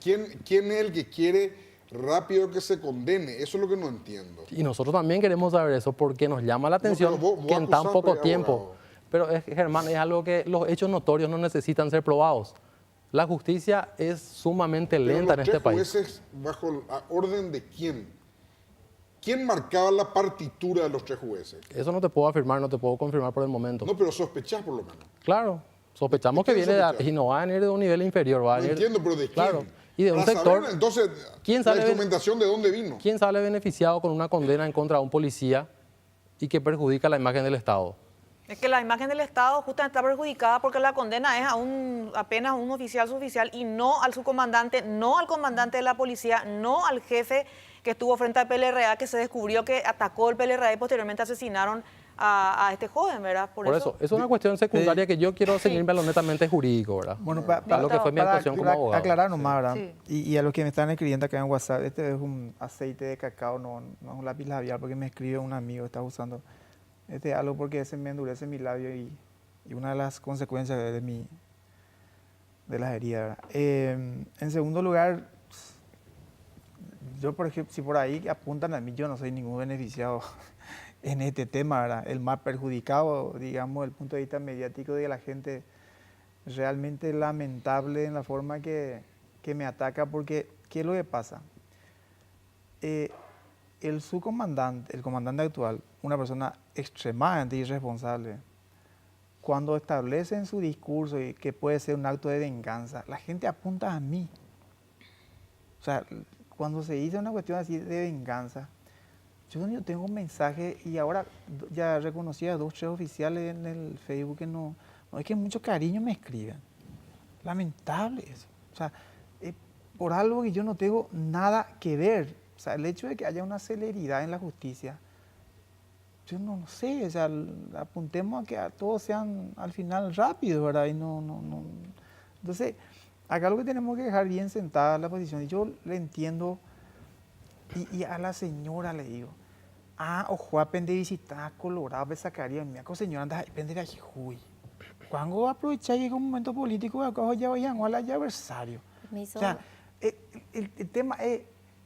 ¿quién es el que quiere rápido que se condene? Eso es lo que no entiendo. Y nosotros también queremos saber eso porque nos llama la atención que en tan poco tiempo... Pero Germán, es algo que los hechos notorios no necesitan ser probados. La justicia es sumamente lenta en este país. ¿Los tres jueces bajo la orden de quién? ¿Quién marcaba la partitura de los tres jueces? Eso no te puedo afirmar, no te puedo confirmar por el momento. No, pero sospechás por lo menos. Claro, sospechamos que viene y no va a venir de un nivel inferior. Va a venir, entiendo, pero ¿de quién? Claro, y de un Para sector... saber, entonces, la instrumentación de dónde vino. ¿Quién sale beneficiado con una condena en contra de un policía y que perjudica la imagen del Estado? Es que la imagen del Estado justamente está perjudicada porque la condena es apenas a un oficial suboficial y no al subcomandante, no al comandante de la policía, no al jefe que estuvo frente al PLRA, que se descubrió que atacó el PLRA y posteriormente asesinaron a este joven, ¿verdad? Por eso, es una cuestión secundaria que yo quiero ceñirme a lo netamente jurídico, ¿verdad? Bueno, para lo que fue mi actuación como abogado. Aclarar nomás, ¿verdad? Sí. Y a los que me están escribiendo acá en WhatsApp, este es un aceite de cacao, no es un lápiz labial, porque me escribe un amigo, está usando algo porque ese me endurece mi labio y una de las consecuencias de las heridas, ¿verdad? En segundo lugar, yo, por ejemplo, si por ahí apuntan a mí, yo no soy ningún beneficiado en este tema, ¿verdad? El más perjudicado, digamos, desde el punto de vista mediático de la gente, realmente lamentable en la forma que me ataca, porque ¿qué es lo que pasa? El subcomandante, el comandante actual, una persona extremadamente irresponsable, cuando establece en su discurso que puede ser un acto de venganza, la gente apunta a mí. O sea, cuando se dice una cuestión así de venganza, yo tengo un mensaje y ahora ya reconocí a 2 o 3 oficiales en el Facebook que no es que mucho cariño me escriben. Lamentable eso. O sea, por algo que yo no tengo nada que ver. O sea, el hecho de que haya una celeridad en la justicia, yo no sé, o sea, apuntemos a que todos sean al final rápidos, ¿verdad? Y no. Entonces, acá lo que tenemos que dejar bien sentada la posición, y yo le entiendo, y a la señora le digo, ojo, aprende a visitar Colorado, me sacaría, mira, con señora, anda a aprender a Jujuy. Cuando va a aprovechar que es un momento político, acá ya vayan a la adversario. O sea, el tema es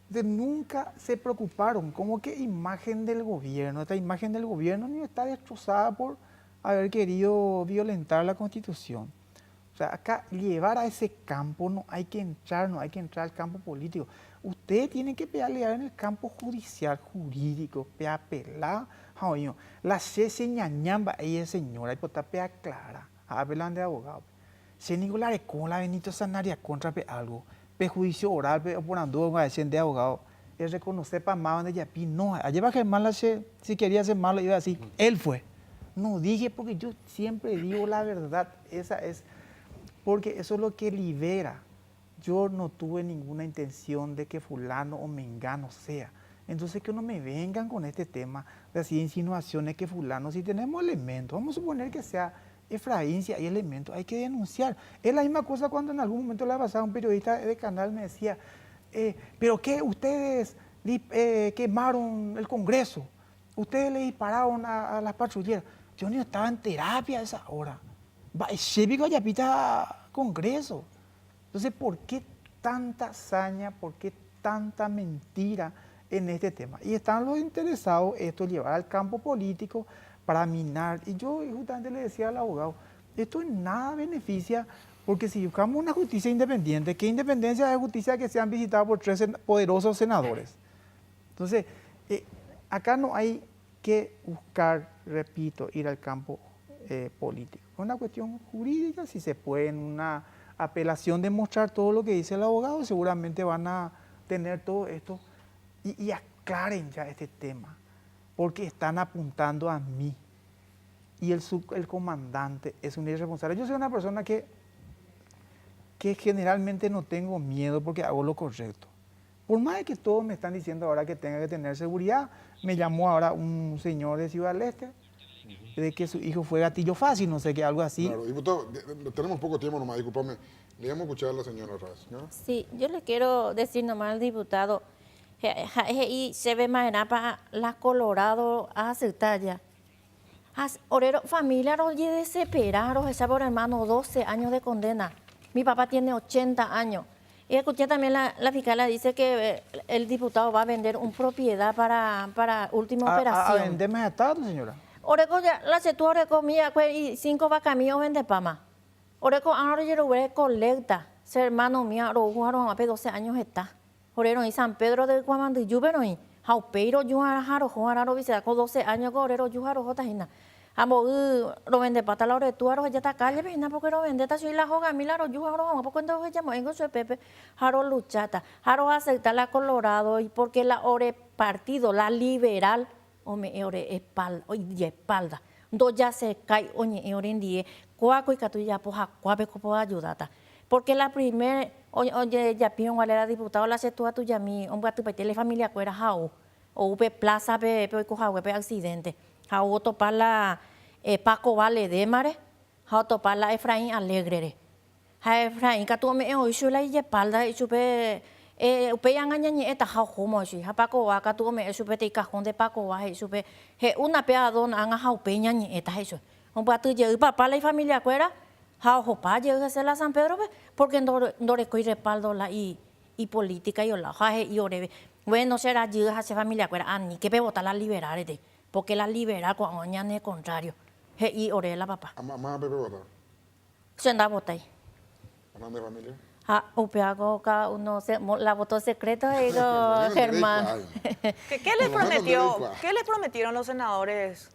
de nunca se preocuparon, como que imagen del gobierno, esta imagen del gobierno ni está destrozada por haber querido violentar la Constitución. O sea, acá llevar a ese campo no hay que entrar al campo político. Usted tiene que pelear en el campo judicial, jurídico, pelar, la se ñañamba ahí es señora, y está pea clara, hablan de abogado. Se Nicolás con la Benito Sanabria contra algo. Perjuicio oral, por andar de abogado, es reconocer para más de Yapi. No, ayer va Germán, si quería hacer malo, iba a decir, él fue. No dije porque yo siempre digo la verdad, esa es, porque eso es lo que libera. yo no tuve ninguna intención de que fulano o mengano sea. Entonces que no me vengan con este tema de así insinuaciones que fulano, si tenemos elementos, vamos a suponer que sea Efraín, si hay elementos, hay que denunciar. Es la misma cosa cuando en algún momento le ha pasado a un periodista de canal, me decía, pero ¿qué? Ustedes quemaron el Congreso, ustedes le dispararon a las patrulleras. Yo ni estaba en terapia a esa hora. Ya pita Congreso. Entonces, ¿por qué tanta hazaña? ¿Por qué tanta mentira en este tema? Y están los interesados esto llevar al campo político para minar. Y yo justamente le decía al abogado, esto en nada beneficia, porque si buscamos una justicia independiente, ¿qué independencia es justicia que sean visitadas por 3 poderosos senadores? Entonces, acá no hay que buscar, repito, ir al campo político. Es una cuestión jurídica, si se puede en una apelación demostrar todo lo que dice el abogado, seguramente van a tener todo esto y aclaren ya este tema, porque están apuntando a mí y el comandante es un irresponsable. Yo soy una persona que generalmente no tengo miedo porque hago lo correcto. Por más de que todos me están diciendo ahora que tenga que tener seguridad, me llamó ahora un señor de Ciudad del Este de que su hijo fue gatillo fácil, no sé qué, algo así. Claro, diputado, tenemos poco tiempo nomás, discúlpame. Le vamos a escuchar a la señora Raz, ¿no? Sí, yo le quiero decir nomás al diputado, y se ve más para la Colorado a aceptar ya. Orero, familia, oye, desesperados, esa por hermano, 12 años de condena. Mi papá tiene 80 años. Y escuché también la fiscal dice que el diputado va a vender una propiedad para última operación. ¿A vender más estado, señora? Oreco ya, la se tu oreco mía, y 5 vacas míos vende pama. Oreco, ahora yo lo voy a colecta. Ser hermano mío, ahora 12 años está. Orero, y San Pedro de Guamandí, Jubero, y Jaupeiro, Yuarajaro, Juanaro, Vicedaco, 12 años, Orero, Yujaro, Jotajina. Amo, lo vende pata la hora de tu aro, ya está calle, pero porque lo vende, soy la joga, milaro, Yujaro, vamos, porque cuando llamo, en su Pepe, Jaro luchata, Jaro acepta la Colorado, y porque la ore partido, la liberal, ome ore espalda, do ya se cae, oye, ore en die, cuaco y catuya, poja, cuape, copo ayudata. Porque la primera, oye, ya pido cuál era diputado, la se tu a tu yami, un gato petele familia cuera jau, o upe plaza, pepe, coja, pepe accidente. Jao topar la Paco Vale de Mare, jao topar la Efraín Alegre. Ja Efraín, que tú me oí su la y espalda y supe, upe yang añañi eta jao como si, ja Paco va, que tú me supe te cajón de Paco va, y supe, una peadona anga jao peña ni eta eso. Un pato y papá la familia cuera, jao jopa llega a la San Pedro, porque no recoy respaldo la y política y la jaje y orebe. Bueno, será llega a esa familia cuera, ni que pe votar la liberar de. Porque la liberal cuando mañana es contrario. Y oré la papá. ¿Más Pepe votar? Se anda a votar. ¿Hablando de familia? Upeago, cada uno, la votó secreta, digo, Germán. ¿Qué les prometieron los senadores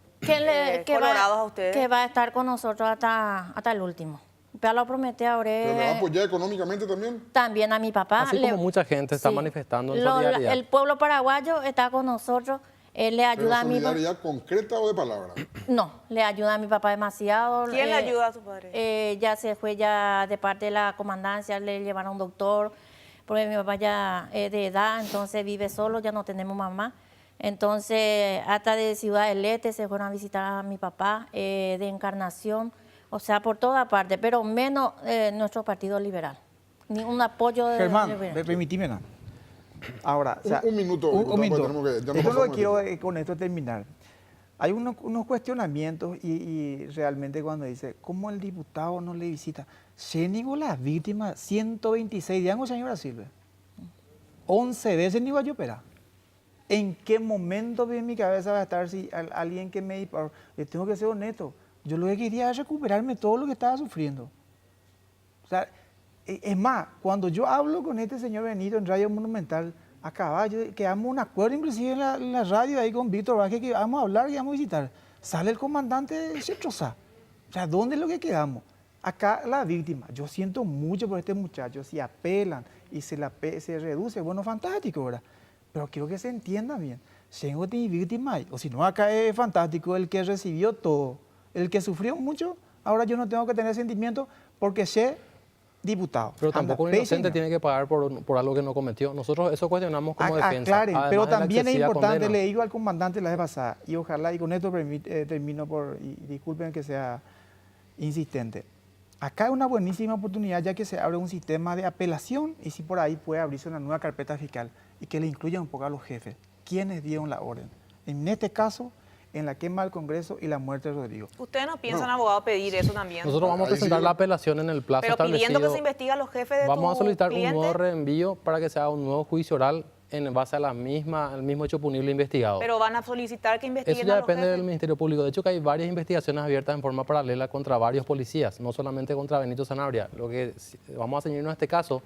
colorados a ustedes? Que va a estar con nosotros hasta el último. Ya lo promete ahora. ¿Pero le va a apoyar económicamente también? También a mi papá. Así como mucha gente está manifestando en solidaridad. El pueblo paraguayo está con nosotros. Él le ayuda a mi papá. ¿Solidaridad concreta o de palabra? No, le ayuda a mi papá demasiado. ¿Quién le ayuda a su padre? Ya se fue ya de parte de la comandancia, le llevaron a un doctor, porque mi papá ya es de edad, entonces vive solo, ya no tenemos mamá. Entonces, hasta de Ciudad del Este se fueron a visitar a mi papá, de Encarnación, o sea, por toda parte, pero menos nuestro Partido Liberal. Ni un apoyo de Germán, permíteme nada. Ahora, o sea, un minuto. Un minuto. Esto es lo que quiero con esto terminar. Hay unos cuestionamientos y realmente cuando dice, ¿cómo el diputado no le visita? Se negó la víctima 126 días, señora Silvia. 11 veces ni va a operar. ¿En qué momento en mi cabeza va a estar si alguien que me disparó? Le tengo que ser honesto. Yo lo que quería es recuperarme todo lo que estaba sufriendo. O sea, es más, cuando yo hablo con este señor Benito en Radio Monumental, acá quedamos un acuerdo inclusive en la radio ahí con Víctor Vázquez que vamos a hablar y vamos a visitar. Sale el comandante Chetrosa. O sea, ¿dónde es lo que quedamos? Acá la víctima. Yo siento mucho por este muchacho. Si apelan y se reduce, bueno, fantástico, ¿verdad? Pero quiero que se entienda bien. Si tengo víctima ahí, o si no, acá es fantástico el que recibió todo, el que sufrió mucho. Ahora yo no tengo que tener sentimientos porque sé diputado. Pero tampoco un Anda, inocente señor. tiene que pagar por algo que no cometió. Nosotros eso cuestionamos como defensa. Aclaren, Además pero de la también es excesiva importante, condena. le digo al comandante la vez pasada, y ojalá, y con esto termino y disculpen que sea insistente. Acá hay una buenísima oportunidad ya que se abre un sistema de apelación y si por ahí puede abrirse una nueva carpeta fiscal y que le incluya un poco a los jefes, quienes dieron la orden. En este caso, en la quema del Congreso y la muerte de Rodrigo. ¿Ustedes no piensan, abogado, pedir eso también? Nosotros vamos a presentar la apelación en el plazo pero establecido. pidiendo que se investigue a los jefes de Vamos a solicitar cliente. un nuevo reenvío para que se haga un nuevo juicio oral en base a al mismo hecho punible investigado. Pero van a solicitar que investiguen Eso ya a los depende jefes. del Ministerio Público. De hecho, que hay varias investigaciones abiertas en forma paralela contra varios policías, no solamente contra Benito Sanabria. Lo que vamos a ceñirnos a este caso,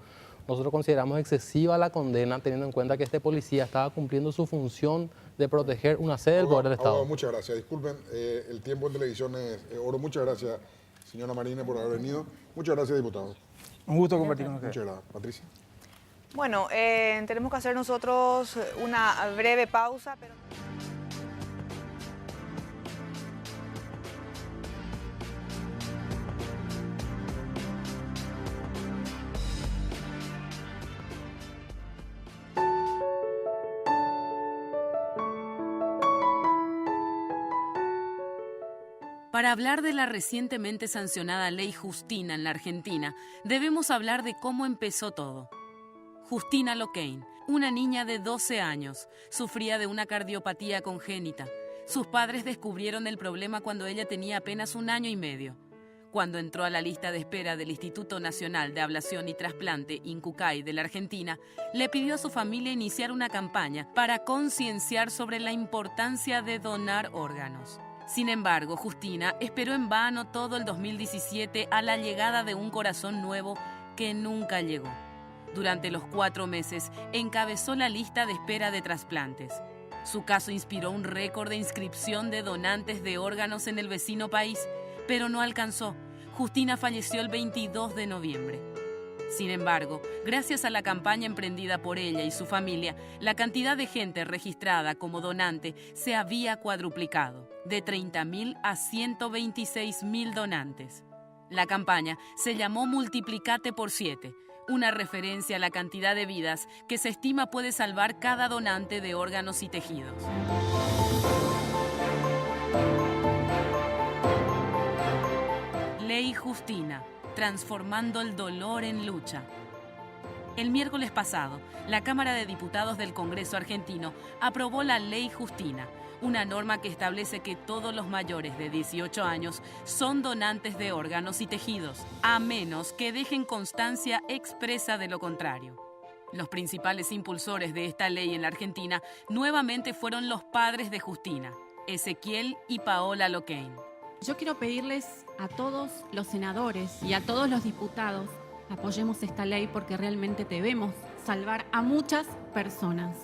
nosotros consideramos excesiva la condena, teniendo en cuenta que este policía estaba cumpliendo su función de proteger una sede del poder del Estado. Muchas gracias. Disculpen, el tiempo en televisión es oro. Muchas gracias, señora Marina, por haber venido. Muchas gracias, diputado. Un gusto compartir con ustedes. Muchas gracias. Patricia. Bueno, tenemos que hacer nosotros una breve pausa, pero... Para hablar de la recientemente sancionada Ley Justina en la Argentina, debemos hablar de cómo empezó todo. Justina Loquein, una niña de 12 años, sufría de una cardiopatía congénita. Sus padres descubrieron el problema cuando ella tenía apenas 1 año y medio. Cuando entró a la lista de espera del Instituto Nacional de Ablación y Trasplante, INCUCAI, de la Argentina, le pidió a su familia iniciar una campaña para concienciar sobre la importancia de donar órganos. Sin embargo, Justina esperó en vano todo el 2017 a la llegada de un corazón nuevo que nunca llegó. Durante los 4 meses, encabezó la lista de espera de trasplantes. Su caso inspiró un récord de inscripción de donantes de órganos en el vecino país, pero no alcanzó. Justina falleció el 22 de noviembre. Sin embargo, gracias a la campaña emprendida por ella y su familia, la cantidad de gente registrada como donante se había cuadruplicado, de 30.000 a 126.000 donantes. La campaña se llamó Multiplicate por 7, una referencia a la cantidad de vidas que se estima puede salvar cada donante de órganos y tejidos. Ley Justina, transformando el dolor en lucha. El miércoles pasado, la Cámara de Diputados del Congreso argentino aprobó la Ley Justina, una norma que establece que todos los mayores de 18 años son donantes de órganos y tejidos, a menos que dejen constancia expresa de lo contrario. Los principales impulsores de esta ley en la Argentina nuevamente fueron los padres de Justina, Ezequiel y Paola Loquein. Yo quiero pedirles a todos los senadores y a todos los diputados, apoyemos esta ley porque realmente debemos salvar a muchas personas.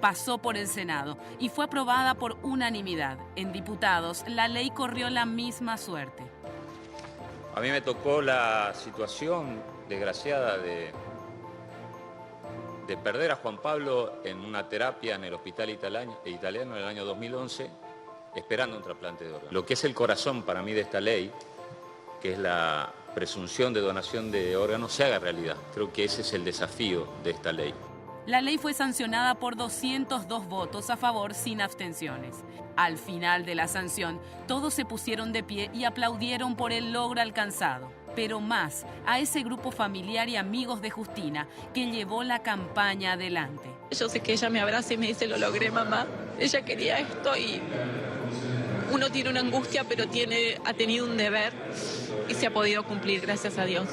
Pasó por el Senado y fue aprobada por unanimidad. En diputados, la ley corrió la misma suerte. A mí me tocó la situación desgraciada de perder a Juan Pablo en una terapia en el hospital italiano en el año 2011, esperando un trasplante de órganos. Lo que es el corazón para mí de esta ley, que es la presunción de donación de órganos, se haga realidad. Creo que ese es el desafío de esta ley. La ley fue sancionada por 202 votos a favor sin abstenciones. Al final de la sanción, todos se pusieron de pie y aplaudieron por el logro alcanzado. Pero más a ese grupo familiar y amigos de Justina que llevó la campaña adelante. Yo sé que ella me abraza y me dice, lo logré, mamá. Ella quería esto y uno tiene una angustia, pero ha tenido un deber y se ha podido cumplir, gracias a Dios.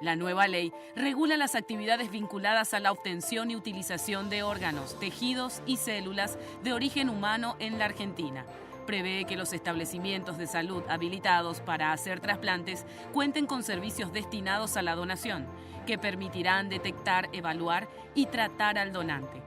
La nueva ley regula las actividades vinculadas a la obtención y utilización de órganos, tejidos y células de origen humano en la Argentina. Prevé que los establecimientos de salud habilitados para hacer trasplantes cuenten con servicios destinados a la donación, que permitirán detectar, evaluar y tratar al donante.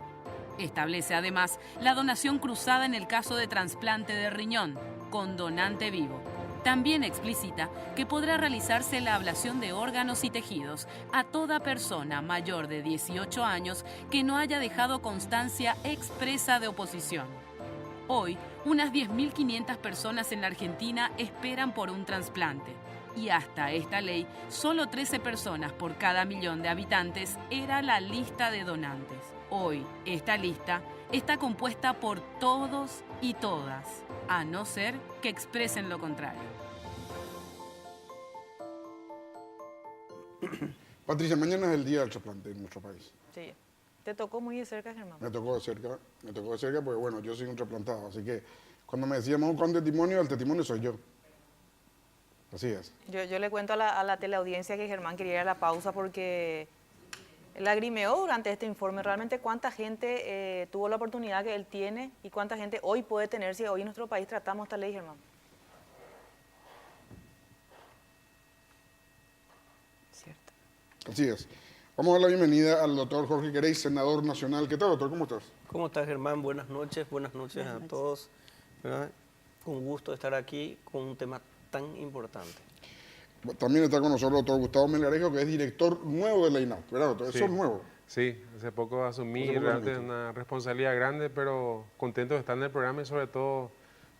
Establece además la donación cruzada en el caso de trasplante de riñón, con donante vivo. También explicita que podrá realizarse la ablación de órganos y tejidos a toda persona mayor de 18 años que no haya dejado constancia expresa de oposición. Hoy, unas 10.500 personas en la Argentina esperan por un trasplante Y hasta esta ley, solo 13 personas por cada millón de habitantes era la lista de donantes. Hoy, esta lista está compuesta por todos y todas, a no ser que expresen lo contrario. Patricia, mañana es el día del trasplante en nuestro país. Sí. Te tocó muy de cerca, Germán. Me tocó de cerca porque, bueno, yo soy un trasplantado, así que cuando me decíamos con testimonio, el testimonio soy yo. Así es. Yo le cuento a la teleaudiencia que Germán quería ir a la pausa porque lagrimeó durante este informe. Realmente cuánta gente tuvo la oportunidad que él tiene y cuánta gente hoy puede tener si hoy en nuestro país tratamos esta ley, Germán. Cierto. Así es. Vamos a dar la bienvenida al doctor Jorge Querey, senador nacional. ¿Qué tal, doctor? ¿Cómo estás? ¿Cómo estás, Germán? Buenas noches a todos. ¿Verdad? Un gusto estar aquí con un tema tan importante. También está con nosotros el doctor Gustavo Melgarejo, que es director nuevo de la INAP, ¿verdad, doctor? Eso es nuevo. Sí, hace poco asumí realmente una responsabilidad grande, pero contento de estar en el programa y sobre todo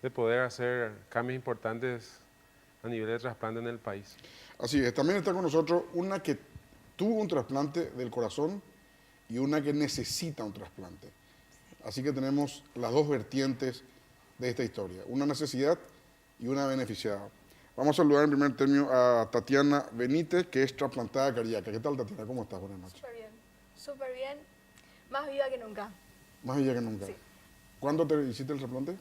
de poder hacer cambios importantes a nivel de trasplante en el país. Así es, también está con nosotros una que tuvo un trasplante del corazón y una que necesita un trasplante. Así que tenemos las dos vertientes de esta historia, una necesidad y una beneficiada. Vamos a saludar en primer término a Tatiana Benítez, que es trasplantada cardíaca. ¿Qué tal, Tatiana? ¿Cómo estás? Buenas noches. Súper bien. Más viva que nunca. Más viva que nunca. Sí. ¿Cuándo te hiciste el trasplante?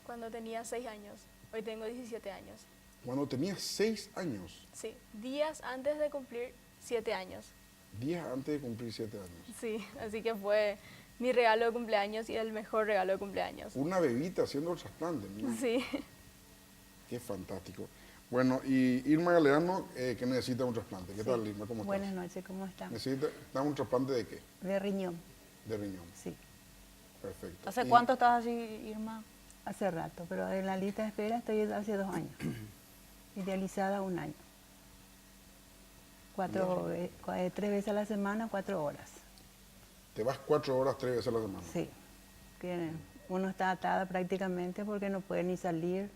Cuando tenía 6 años. Hoy tengo 17 años. Cuando tenías 6 años. Sí, días antes de cumplir 7 años. Días antes de cumplir 7 años. Sí, así que fue mi regalo de cumpleaños y el mejor regalo de cumpleaños. Una bebita haciendo el trasplante, ¿no? Sí. Qué fantástico. Bueno, y Irma Galeano, que necesita un trasplante. ¿Qué tal, Irma? ¿Cómo estás? Buenas noches, ¿cómo están? ¿Necesita un trasplante de qué? De riñón. De riñón. Sí. Perfecto. ¿Hace cuánto estás así, Irma? Hace rato, pero en la lista de espera estoy hace 2 años. Idealizada 1 año. 3 veces a la semana, 4 horas. ¿Te vas 4 horas 3 veces a la semana? Sí. Uno está atada prácticamente porque no puede ni salir.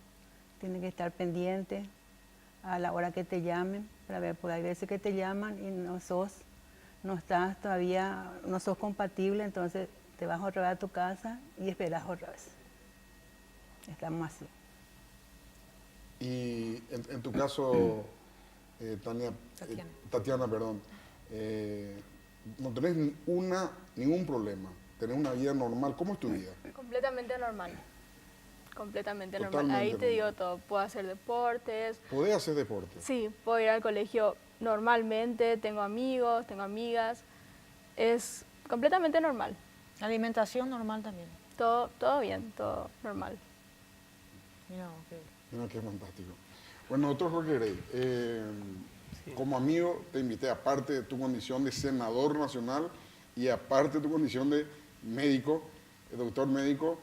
Tiene que estar pendiente a la hora que te llamen para ver, porque hay veces que te llaman y no estás todavía, no sos compatible, entonces te vas otra vez a tu casa y esperas otra vez. Estamos así. Y en tu caso, Tatiana, perdón, no tenés ningún problema, tenés una vida normal. ¿Cómo es tu vida? Completamente normal. Completamente normal. Totalmente Ahí te digo todo. Puedo hacer deportes. ¿Podés hacer deportes? Sí, puedo ir al colegio normalmente, tengo amigos, tengo amigas. Es completamente normal. ¿Alimentación normal también? Todo bien, todo normal. Mira, qué fantástico. Bueno, doctor Jorge Grey, como amigo te invité, aparte de tu condición de senador nacional y aparte de tu condición de médico, doctor médico,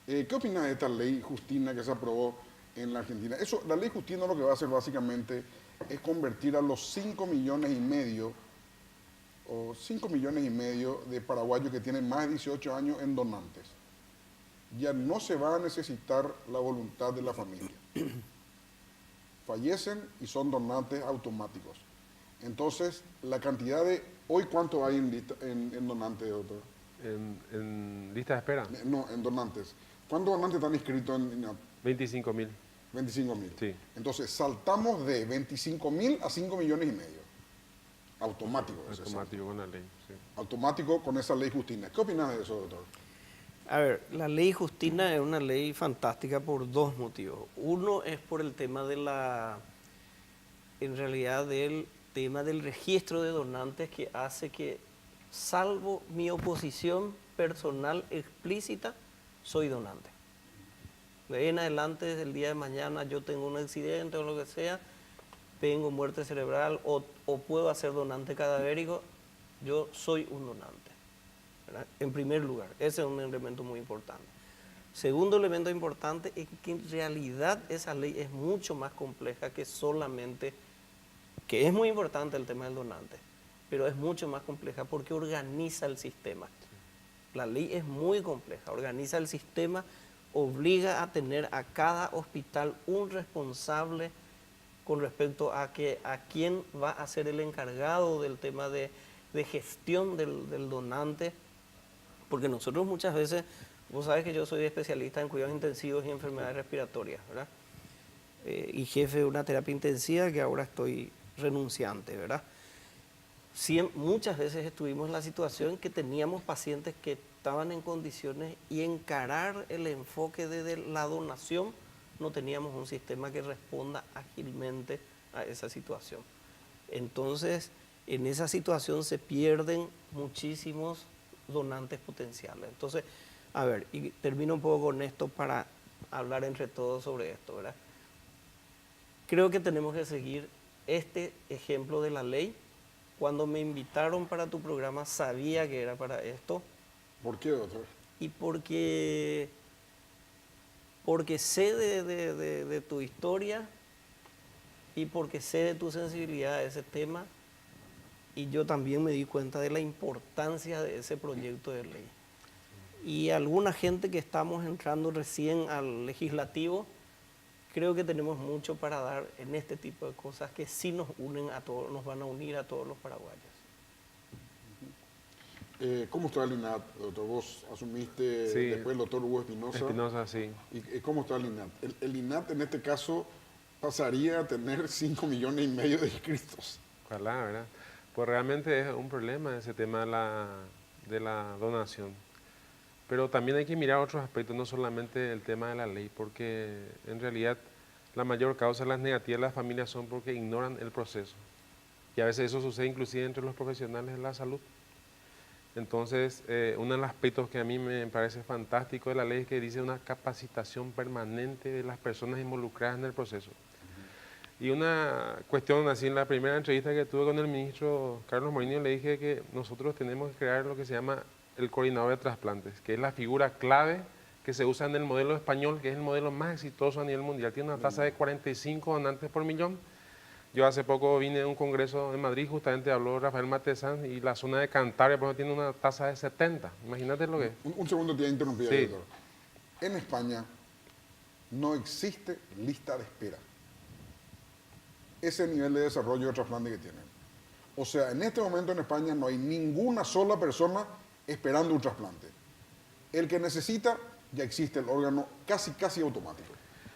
¿qué opinas de esta ley Justina que se aprobó en la Argentina? La ley Justina lo que va a hacer básicamente es convertir a los 5,5 millones de paraguayos que tienen más de 18 años en donantes. Ya no se va a necesitar la voluntad de la familia. Fallecen y son donantes automáticos. Entonces, la cantidad de... ¿Hoy cuánto hay en donantes, doctor? ¿En lista de espera? No, en donantes. ¿Cuántos donantes están inscritos en INAP? 25.000. 25.000. Sí. Entonces, saltamos de 25.000 a 5,5 millones. Automático. Automático con la ley, sí. Automático con esa ley Justina. ¿Qué opinas de eso, doctor? A ver, la ley Justina es una ley fantástica por 2 motivos. Uno es por el tema de del tema del registro de donantes, que hace que, salvo mi oposición personal explícita, soy donante. De ahí en adelante, desde el día de mañana, yo tengo un accidente o lo que sea, tengo muerte cerebral o puedo hacer donante cadavérico, yo soy un donante, ¿verdad? En primer lugar, ese es un elemento muy importante. Segundo elemento importante es que en realidad esa ley es mucho más compleja que solamente, que es muy importante el tema del donante, pero es mucho más compleja porque organiza el sistema. La ley es muy compleja, organiza el sistema, obliga a tener a cada hospital un responsable con respecto a quién va a ser el encargado del tema de gestión del donante, porque nosotros muchas veces, vos sabés que yo soy especialista en cuidados intensivos y enfermedades respiratorias, ¿verdad? Y jefe de una terapia intensiva que ahora estoy renunciante, ¿verdad? Muchas veces estuvimos en la situación que teníamos pacientes que estaban en condiciones y encarar el enfoque de la donación, no teníamos un sistema que responda ágilmente a esa situación. Entonces, en esa situación se pierden muchísimos donantes potenciales. Entonces, a ver, y termino un poco con esto para hablar entre todos sobre esto, ¿verdad? Creo que tenemos que seguir este ejemplo de la ley. Cuando me invitaron para tu programa sabía que era para esto. ¿Por qué, doctor? Y porque sé de tu historia y porque sé de tu sensibilidad a ese tema, y yo también me di cuenta de la importancia de ese proyecto de ley. Y alguna gente que estamos entrando recién al legislativo, creo que tenemos mucho para dar en este tipo de cosas que sí nos unen a todos, nos van a unir a todos los paraguayos. ¿Cómo está el INAT, doctor? Vos asumiste Sí. después el doctor Hugo Espinosa. Espinosa, sí. ¿Y cómo está el INAT? El INAT en este caso pasaría a tener 5,5 millones de inscritos. Ojalá, ¿verdad? Pues realmente es un problema ese tema de la donación. Pero también hay que mirar otros aspectos, no solamente el tema de la ley, porque en realidad la mayor causa de las negativas de las familias son porque ignoran el proceso. Y a veces eso sucede inclusive entre los profesionales de la salud. Entonces, uno de los aspectos que a mí me parece fantástico de la ley es que dice una capacitación permanente de las personas involucradas en el proceso. Y una cuestión así, en la primera entrevista que tuve con el ministro Carlos Morinho, le dije que nosotros tenemos que crear lo que se llama el coordinador de trasplantes, que es la figura clave que se usa en el modelo español, que es el modelo más exitoso a nivel mundial. Tiene una tasa de 45 donantes por millón. Yo hace poco vine a un congreso en Madrid, justamente habló Rafael Matezán, y la zona de Cantabria por ejemplo, tiene una tasa de 70. Imagínate lo que es. Un segundo te voy a interrumpir, Sí. doctor. En España no existe lista de espera. Ese nivel de desarrollo de trasplante que tienen. O sea, en este momento en España no hay ninguna sola persona esperando un trasplante. El que necesita, ya existe el órgano casi automático.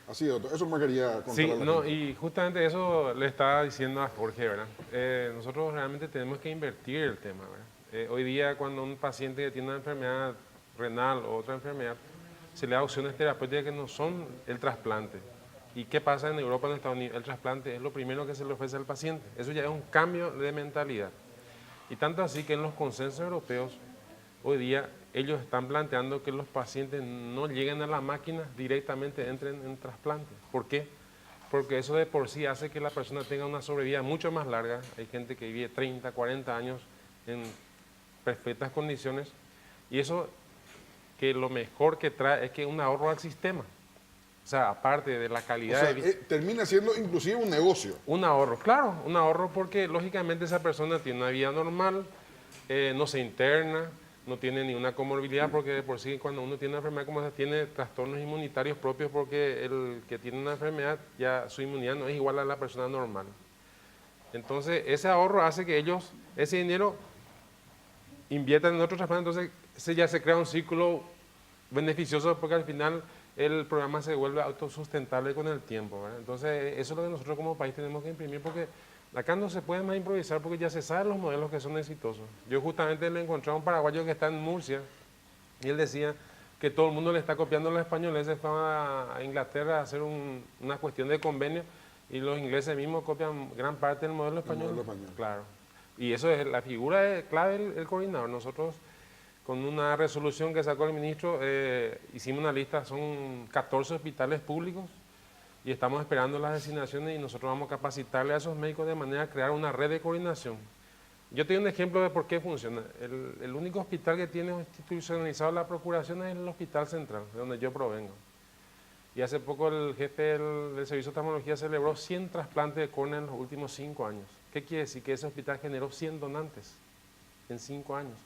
Así, doctor. Eso me quería contar. Sí, a la no, gente. y justamente eso le estaba diciendo a Jorge, ¿verdad? Nosotros realmente tenemos que invertir el tema, ¿verdad? Hoy día cuando un paciente que tiene una enfermedad renal o otra enfermedad, se le da opciones terapéuticas que no son el trasplante. ¿Y qué pasa en Europa, en Estados Unidos? El trasplante es lo primero que se le ofrece al paciente. Eso ya es un cambio de mentalidad. Y tanto así que en los consensos europeos, hoy día ellos están planteando que los pacientes no lleguen a la máquina, directamente entren en trasplante. ¿Por qué? Porque eso de por sí hace que la persona tenga una sobrevida mucho más larga. Hay gente que vive 30, 40 años en perfectas condiciones. Y eso que lo mejor que trae es que es un ahorro al sistema. O sea, aparte de la calidad de vida. Termina siendo inclusive un negocio. Un ahorro, claro, un ahorro porque lógicamente esa persona tiene una vida normal, no se interna, no tiene ninguna comorbilidad, porque de por sí cuando uno tiene una enfermedad como esa tiene trastornos inmunitarios propios, porque el que tiene una enfermedad ya su inmunidad no es igual a la persona normal. Entonces ese ahorro hace que ellos ese dinero inviertan en otro trasplante, entonces ya se crea un círculo beneficioso porque al final el programa se vuelve autosustentable con el tiempo, ¿verdad? Entonces eso es lo que nosotros como país tenemos que imprimir, porque acá no se puede más improvisar porque ya se saben los modelos que son exitosos. Yo justamente le encontré a un paraguayo que está en Murcia y él decía que todo el mundo le está copiando a los españoles. Se fue a Inglaterra a hacer una cuestión de convenio y los ingleses mismos copian gran parte del modelo español. Claro. Y eso es la figura clave el coordinador. Nosotros con una resolución que sacó el ministro hicimos una lista, son 14 hospitales públicos y estamos esperando las designaciones y nosotros vamos a capacitarle a esos médicos de manera a crear una red de coordinación. Yo te doy un ejemplo de por qué funciona. El único hospital que tiene institucionalizado la procuración es el Hospital Central, de donde yo provengo. Y hace poco el jefe del Servicio de Oftalmología celebró 100 trasplantes de córnea en los últimos 5 años. ¿Qué quiere decir? Que ese hospital generó 100 donantes en 5 años.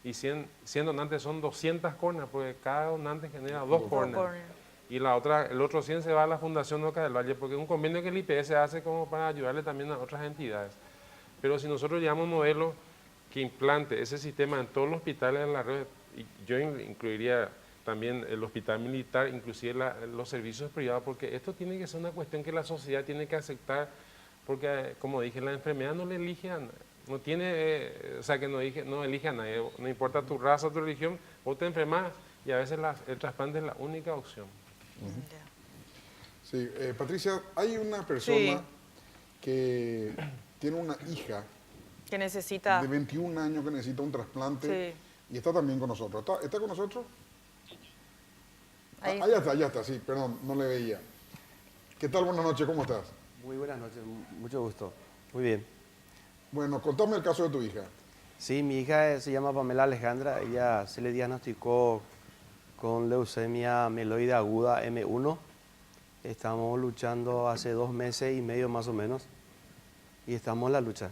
Y 100 donantes son 200 córneas, porque cada donante genera 2 córneas. y la otra, el otro 100 se va a la Fundación Oca del Valle, porque es un convenio que el IPS hace como para ayudarle también a otras entidades. Pero si nosotros llevamos un modelo que implante ese sistema en todos los hospitales de la red, y yo incluiría también el hospital militar, inclusive los servicios privados, porque esto tiene que ser una cuestión que la sociedad tiene que aceptar, porque como dije, la enfermedad no le elige a no tiene, o sea que no elige a nadie, no importa tu raza, tu religión, vos te enfermas y a veces el trasplante es la única opción. Sí, Patricia, hay una persona que tiene una hija que necesita de 21 años que necesita un trasplante y está también con nosotros. ¿Está con nosotros? Ahí ya está, sí, perdón, no le veía. ¿Qué tal? Buenas noches, ¿cómo estás? Muy buenas noches, mucho gusto. Muy bien. Bueno, contame el caso de tu hija. Sí, mi hija se llama Pamela Alejandra, ella se le diagnosticó con leucemia mieloide aguda M1. Estamos luchando hace 2 meses y medio más o menos y estamos en la lucha.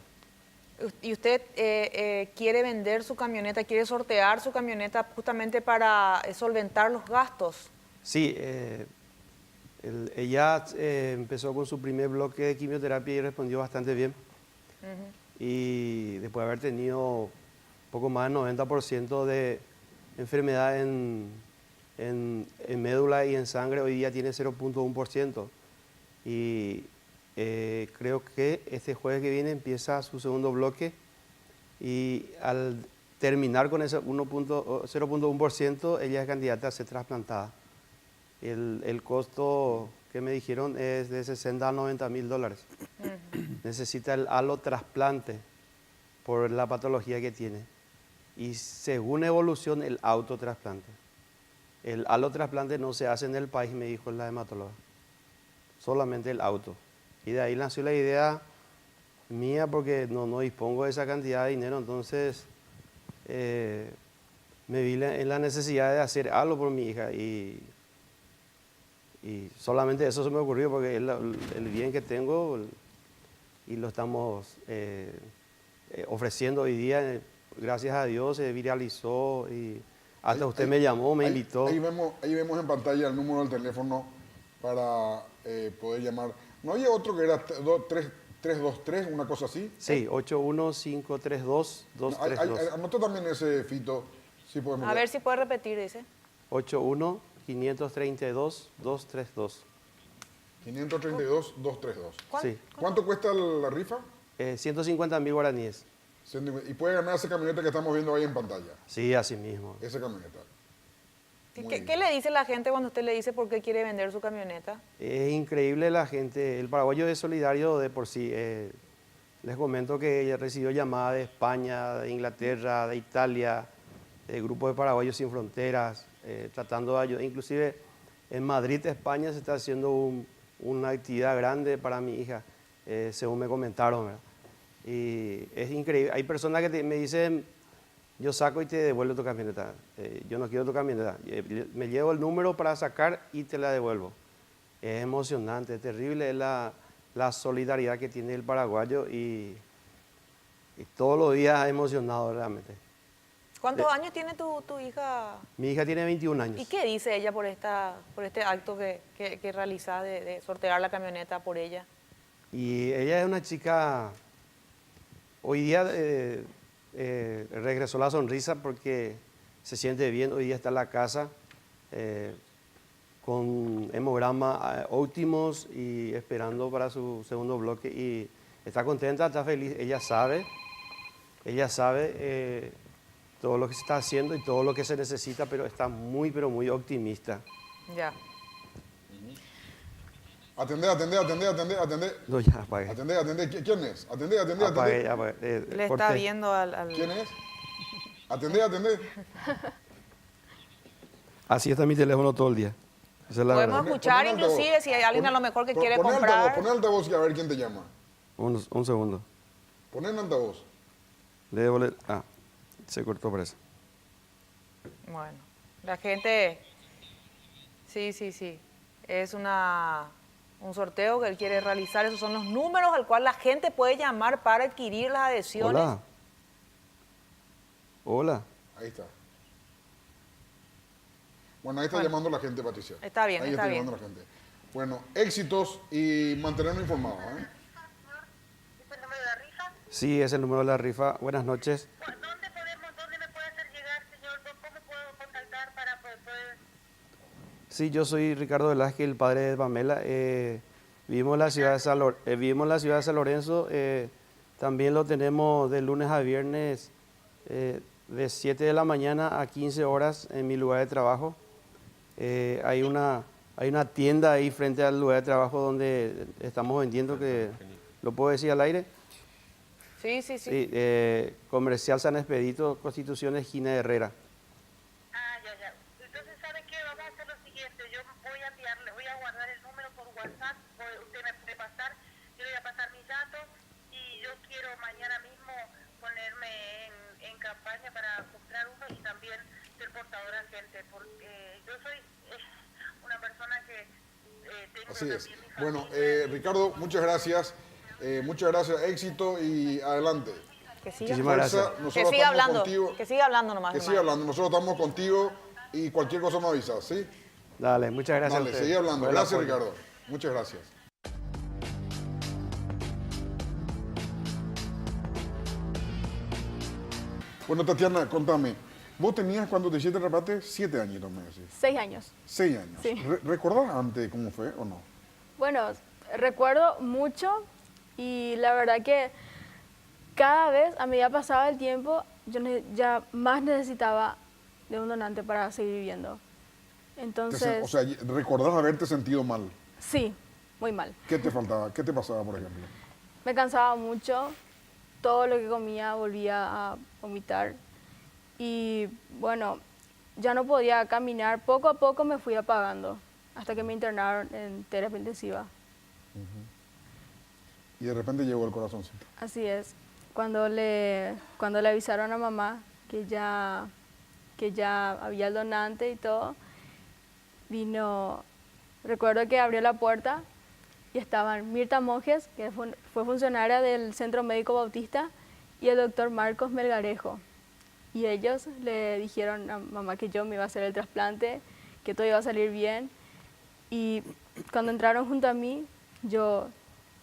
¿Y usted quiere vender su camioneta, quiere sortear su camioneta justamente para solventar los gastos? Sí, ella empezó con su primer bloque de quimioterapia y respondió bastante bien. Y después de haber tenido poco más del 90% de enfermedad en médula y en sangre, hoy día tiene 0.1%. Y creo que este jueves que viene empieza su segundo bloque y al terminar con ese 0.1%, ella es candidata a ser trasplantada. El costo que me dijeron es de 60 a 90 mil dólares. Necesita el alotrasplante por la patología que tiene. Y según evolución, el autotrasplante. El alotrasplante no se hace en el país, me dijo la hematóloga. Solamente el auto. Y de ahí nació la idea mía porque no dispongo de esa cantidad de dinero, entonces me vi en la necesidad de hacer algo por mi hija y solamente eso se me ocurrió porque es el bien que tengo y lo estamos ofreciendo hoy día. Gracias a Dios se viralizó y hasta usted me llamó, me invitó. Ahí vemos en pantalla el número del teléfono para poder llamar. ¿No había otro que era 323, una cosa así? Sí, 81532-232. Anota también ese, Fito. Sí podemos a ver si puede repetir, dice. 81-532-232. 532-232. Sí. ¿Cuánto cuesta la rifa? 150.000 guaraníes. Y puede ganar esa camioneta que estamos viendo ahí en pantalla. Sí, así mismo. Esa camioneta. ¿Qué le dice la gente cuando usted le dice por qué quiere vender su camioneta? Es increíble la gente. El paraguayo es solidario de por sí. Les comento que ella recibió llamadas de España, de Inglaterra, de Italia, de grupos de paraguayos sin fronteras, tratando de ayudar. Inclusive en Madrid, España, se está haciendo una actividad grande para mi hija, según me comentaron, ¿verdad? Y es increíble. Hay personas que me dicen, yo saco y te devuelvo tu camioneta. Yo no quiero tu camioneta. Me llevo el número para sacar y te la devuelvo. Es emocionante, es terrible la solidaridad que tiene el paraguayo y todos los días emocionado realmente. ¿Cuántos años tiene tu hija? Mi hija tiene 21 años. ¿Y qué dice ella por este acto que realiza de sortear la camioneta por ella? Y ella es una chica, hoy día regresó la sonrisa porque se siente bien, hoy día está en la casa con hemograma óptimos y esperando para su segundo bloque y está contenta, está feliz, ella sabe todo lo que se está haciendo y todo lo que se necesita, pero está pero muy optimista. Ya. Atendé. No, ya apagué. Atendé. ¿Quién es? Atendé. Apagué. Le está viendo al... ¿Quién es? Atendé. Así está mi teléfono todo el día. Esa es la Podemos verdad. escuchar inclusive si hay alguien a lo mejor que quiere comprar. Pon altavoz y a ver quién te llama. Un segundo. Pon en altavoz. Le debo leer. Se cortó por eso. Bueno, la gente... Sí. Es un sorteo que él quiere realizar. Esos son los números al cual la gente puede llamar para adquirir las adhesiones. Hola. Ahí está. Bueno, ahí está llamando la gente, Patricia. Está bien, ahí está bien. llamando la gente. Bueno, éxitos y mantenernos informados. Sí, es el número de la rifa. Buenas noches. Sí, yo soy Ricardo Velázquez, el padre de Pamela. Vivimos en la ciudad de San Lorenzo. También lo tenemos de lunes a viernes de 7 de la mañana a 15 horas en mi lugar de trabajo. Hay una tienda ahí frente al lugar de trabajo donde estamos vendiendo, que lo puedo decir al aire. Sí, sí, sí. Sí, Comercial San Expedito, Constitución Esquina de Herrera. Para comprar uno y también ser portadora agente, porque yo soy una persona que tengo Así es. también mi Bueno, familia. Ricardo, muchas gracias. Muchas gracias, éxito y adelante. Que siga, Fuerza, que nosotros siga estamos hablando. contigo. Que siga hablando nomás. Que siga hablando. Nosotros estamos contigo y cualquier cosa me avisas, ¿sí? Dale, muchas gracias. Dale, seguí hablando. Por el Gracias, apoyo. Ricardo. Muchas gracias. Bueno, Tatiana, contame. ¿Vos tenías cuando te hiciste el trasplante 7 años, me decís? 6 años. 6 años. Sí. ¿Recordás antes cómo fue o no? Bueno, recuerdo mucho y la verdad que cada vez, a medida que pasaba el tiempo, yo ya más necesitaba de un donante para seguir viviendo. Entonces, O sea, ¿recordás haberte sentido mal? sí, muy mal. ¿Qué te faltaba? ¿Qué te pasaba, por ejemplo? Me cansaba mucho, todo lo que comía volvía a vomitar y bueno, ya no podía caminar. Poco a poco me fui apagando hasta que me internaron en terapia intensiva. Y de repente llegó el corazoncito. Así es. Cuando le avisaron a mamá que ya había el donante y todo, vino, recuerdo que abrió la puerta y estaban Mirta Monjes, que fue funcionaria del Centro Médico Bautista, y el doctor Marcos Melgarejo. Y ellos le dijeron a mamá que yo me iba a hacer el trasplante, que todo iba a salir bien. Y cuando entraron junto a mí, yo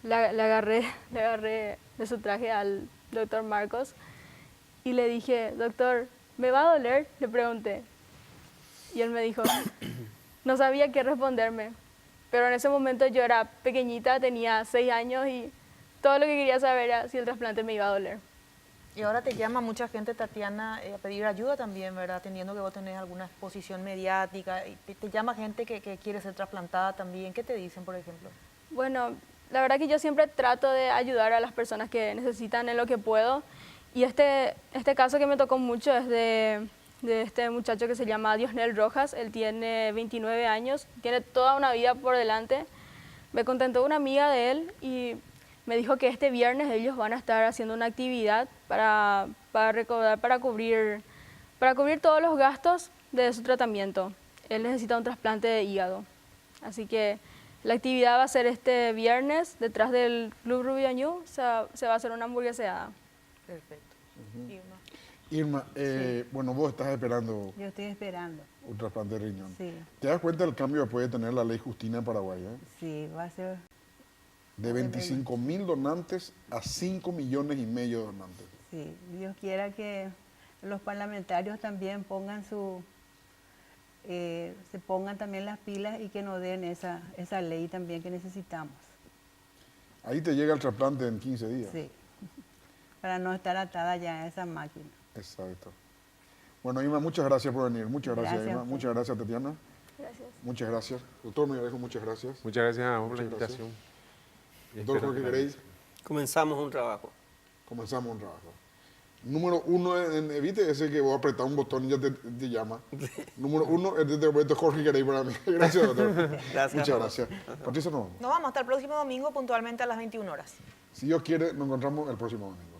le agarré de su traje al doctor Marcos y le dije, doctor, ¿me va a doler? Le pregunté. Y él me dijo, no sabía qué responderme. Pero en ese momento yo era pequeñita, tenía 6 años y todo lo que quería saber era si el trasplante me iba a doler. Y ahora te llama mucha gente, Tatiana, a pedir ayuda también, ¿verdad? Teniendo que vos tenés alguna exposición mediática. Y te llama gente que quiere ser trasplantada también. ¿Qué te dicen, por ejemplo? Bueno, la verdad que yo siempre trato de ayudar a las personas que necesitan en lo que puedo. Y este caso que me tocó mucho es de este muchacho que se llama Diosnel Rojas. Él tiene 29 años, tiene toda una vida por delante. Me contactó una amiga de él y me dijo que este viernes ellos van a estar haciendo una actividad para recaudar, para cubrir todos los gastos de su tratamiento. Él necesita un trasplante de hígado. Así que la actividad va a ser este viernes, detrás del Club Rubio Ñu, se va a hacer una hamburgueseada. Perfecto. Irma, Sí. bueno, vos estás esperando Yo estoy esperando. un trasplante de riñón. Sí. ¿Te das cuenta del cambio que puede tener la ley Justina en Paraguay? Sí, va a ser... De 25.000 donantes a 5,5 millones de donantes. Sí, Dios quiera que los parlamentarios también pongan se pongan también las pilas y que nos den esa ley también que necesitamos. Ahí te llega el trasplante en 15 días. Sí, para no estar atada ya a esa máquina. Exacto. Bueno, Irma, muchas gracias por venir. Muchas gracias, Gracias a Irma. usted. Muchas gracias, Tatiana. Gracias. Muchas gracias. Doctor Melgarejo, muchas gracias. Muchas gracias a vos por la Muchas gracias. invitación. Doctor Jorge Grey. Comenzamos un trabajo. Comenzamos un trabajo. Número 1 en Evite, ese que voy a apretar un botón y ya te llama. Número 1 es de Jorge Grey para mí. Gracias, doctor. Gracias. Muchas gracias. Patricia, nos vamos. Nos vamos hasta el próximo domingo puntualmente a las 21 horas. Si Dios quiere, nos encontramos el próximo domingo.